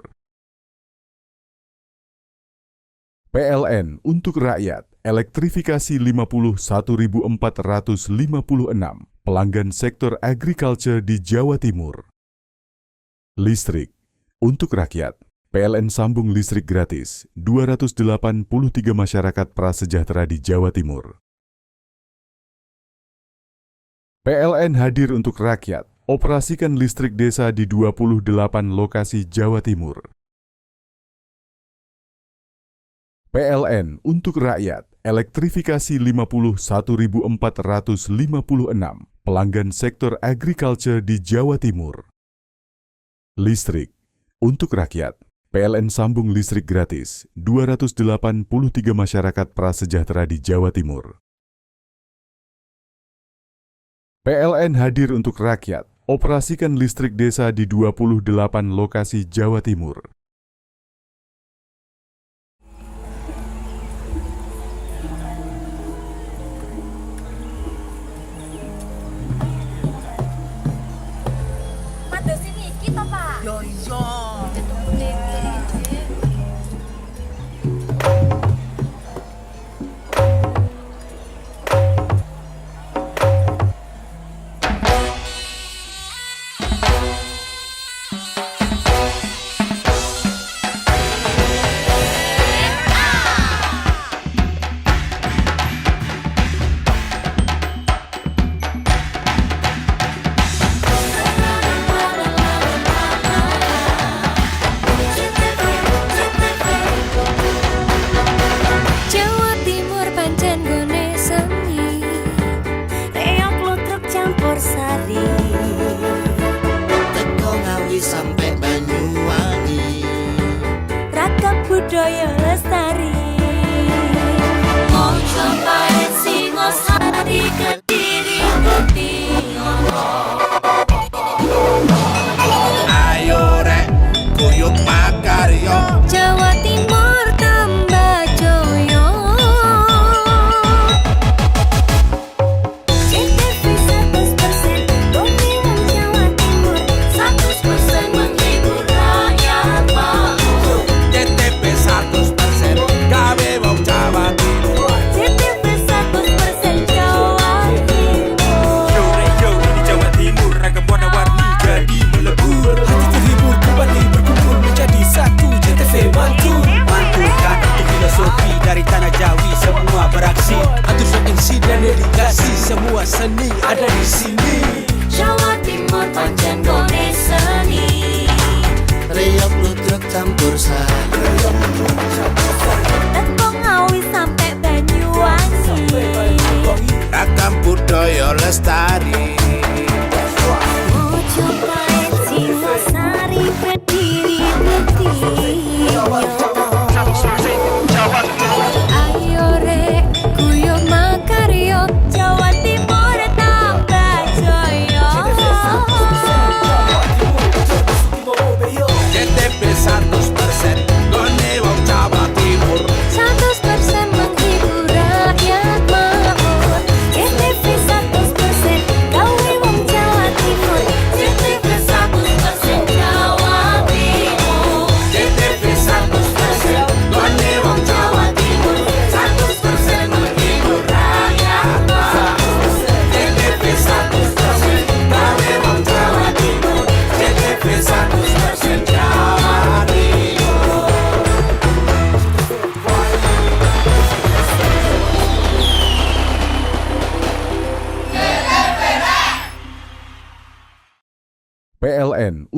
PLN untuk rakyat, elektrifikasi 51.456 pelanggan sektor agriculture di Jawa Timur. Listrik untuk rakyat, PLN sambung listrik gratis 283 masyarakat prasejahtera di Jawa Timur. PLN hadir untuk rakyat, operasikan listrik desa di 28 lokasi Jawa Timur. PLN untuk rakyat, elektrifikasi 51.456 pelanggan sektor agriculture di Jawa Timur. Listrik untuk rakyat, PLN sambung listrik gratis 283 masyarakat prasejahtera di Jawa Timur. PLN hadir untuk rakyat, operasikan listrik desa di 28 lokasi Jawa Timur.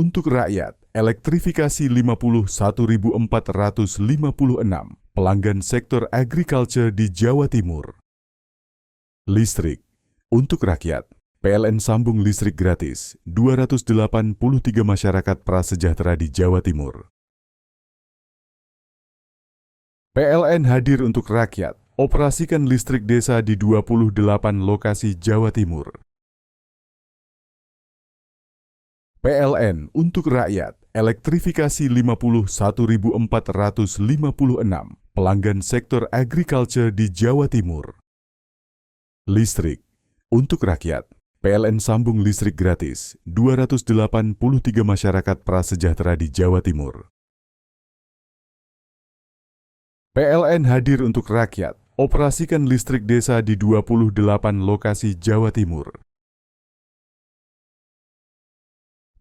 untuk rakyat, elektrifikasi 51.456 pelanggan sektor agriculture di Jawa Timur. Listrik untuk rakyat, PLN sambung listrik gratis 283 masyarakat prasejahtera di Jawa Timur. PLN hadir untuk rakyat, operasikan listrik desa di 28 lokasi Jawa Timur. PLN untuk rakyat, elektrifikasi 51.456 pelanggan sektor agriculture di Jawa Timur. Listrik untuk rakyat, PLN sambung listrik gratis 283 masyarakat prasejahtera di Jawa Timur. PLN hadir untuk rakyat, operasikan listrik desa di 28 lokasi Jawa Timur.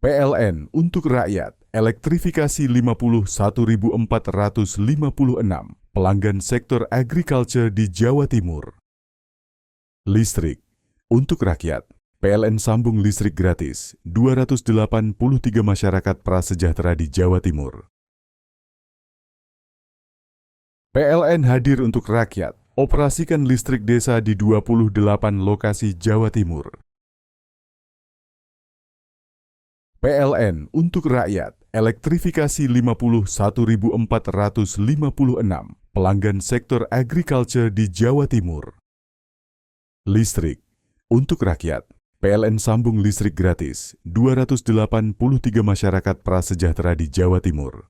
PLN untuk rakyat, elektrifikasi 51.456 pelanggan sektor agriculture di Jawa Timur. Listrik untuk rakyat, PLN sambung listrik gratis 283 masyarakat prasejahtera di Jawa Timur. PLN hadir untuk rakyat, operasikan listrik desa di 28 lokasi Jawa Timur. PLN untuk rakyat, elektrifikasi 51.456 pelanggan sektor agriculture di Jawa Timur. Listrik untuk rakyat, PLN sambung listrik gratis 283 masyarakat prasejahtera di Jawa Timur.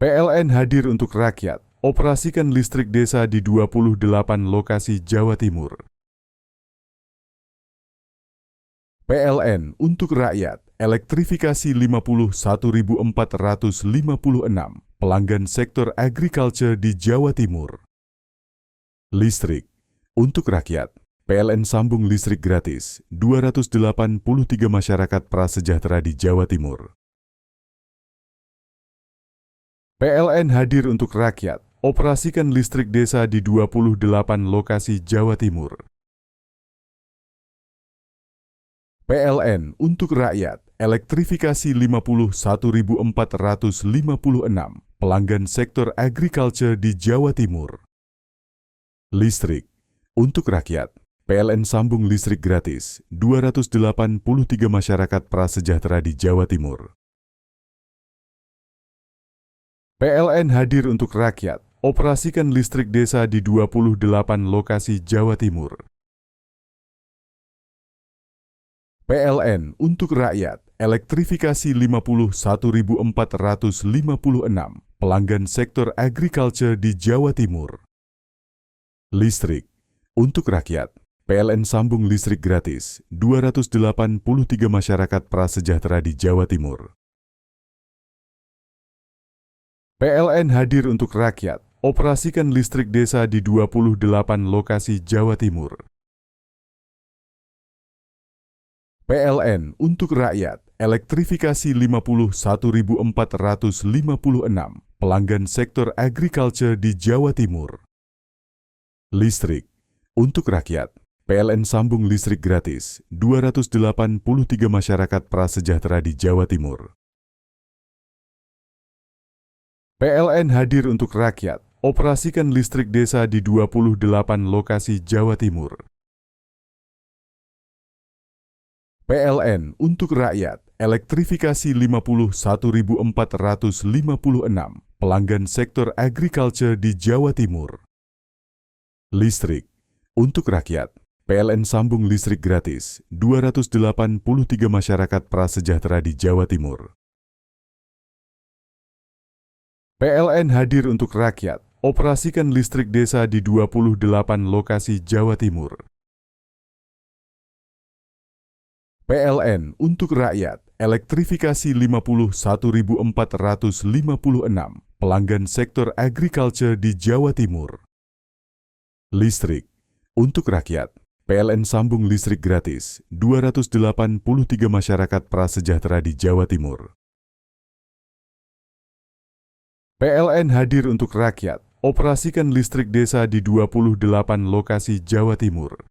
PLN hadir untuk rakyat, operasikan listrik desa di 28 lokasi Jawa Timur. PLN untuk rakyat, elektrifikasi 51.456 pelanggan sektor agriculture di Jawa Timur. Listrik untuk rakyat, PLN sambung listrik gratis 283 masyarakat prasejahtera di Jawa Timur. PLN hadir untuk rakyat, operasikan listrik desa di 28 lokasi Jawa Timur. PLN untuk rakyat, elektrifikasi 51.456 pelanggan sektor agriculture di Jawa Timur. Listrik untuk rakyat, PLN sambung listrik gratis 283 masyarakat prasejahtera di Jawa Timur. PLN hadir untuk rakyat, operasikan listrik desa di 28 lokasi Jawa Timur. PLN untuk rakyat, elektrifikasi 51.456 pelanggan sektor agriculture di Jawa Timur. Listrik untuk rakyat, PLN sambung listrik gratis 283 masyarakat prasejahtera di Jawa Timur. PLN hadir untuk rakyat, operasikan listrik desa di 28 lokasi Jawa Timur. PLN untuk rakyat, elektrifikasi 51.456 pelanggan sektor agriculture di Jawa Timur. Listrik untuk rakyat, PLN sambung listrik gratis 283 masyarakat prasejahtera di Jawa Timur. PLN hadir untuk rakyat, operasikan listrik desa di 28 lokasi Jawa Timur. PLN untuk rakyat, elektrifikasi 51.456 pelanggan sektor agriculture di Jawa Timur. Listrik untuk rakyat, PLN sambung listrik gratis 283 masyarakat prasejahtera di Jawa Timur. PLN hadir untuk rakyat, operasikan listrik desa di 28 lokasi Jawa Timur. PLN untuk rakyat, elektrifikasi 51.456 pelanggan sektor agriculture di Jawa Timur. Listrik untuk rakyat, PLN sambung listrik gratis 283 masyarakat prasejahtera di Jawa Timur. PLN hadir untuk rakyat, operasikan listrik desa di 28 lokasi Jawa Timur.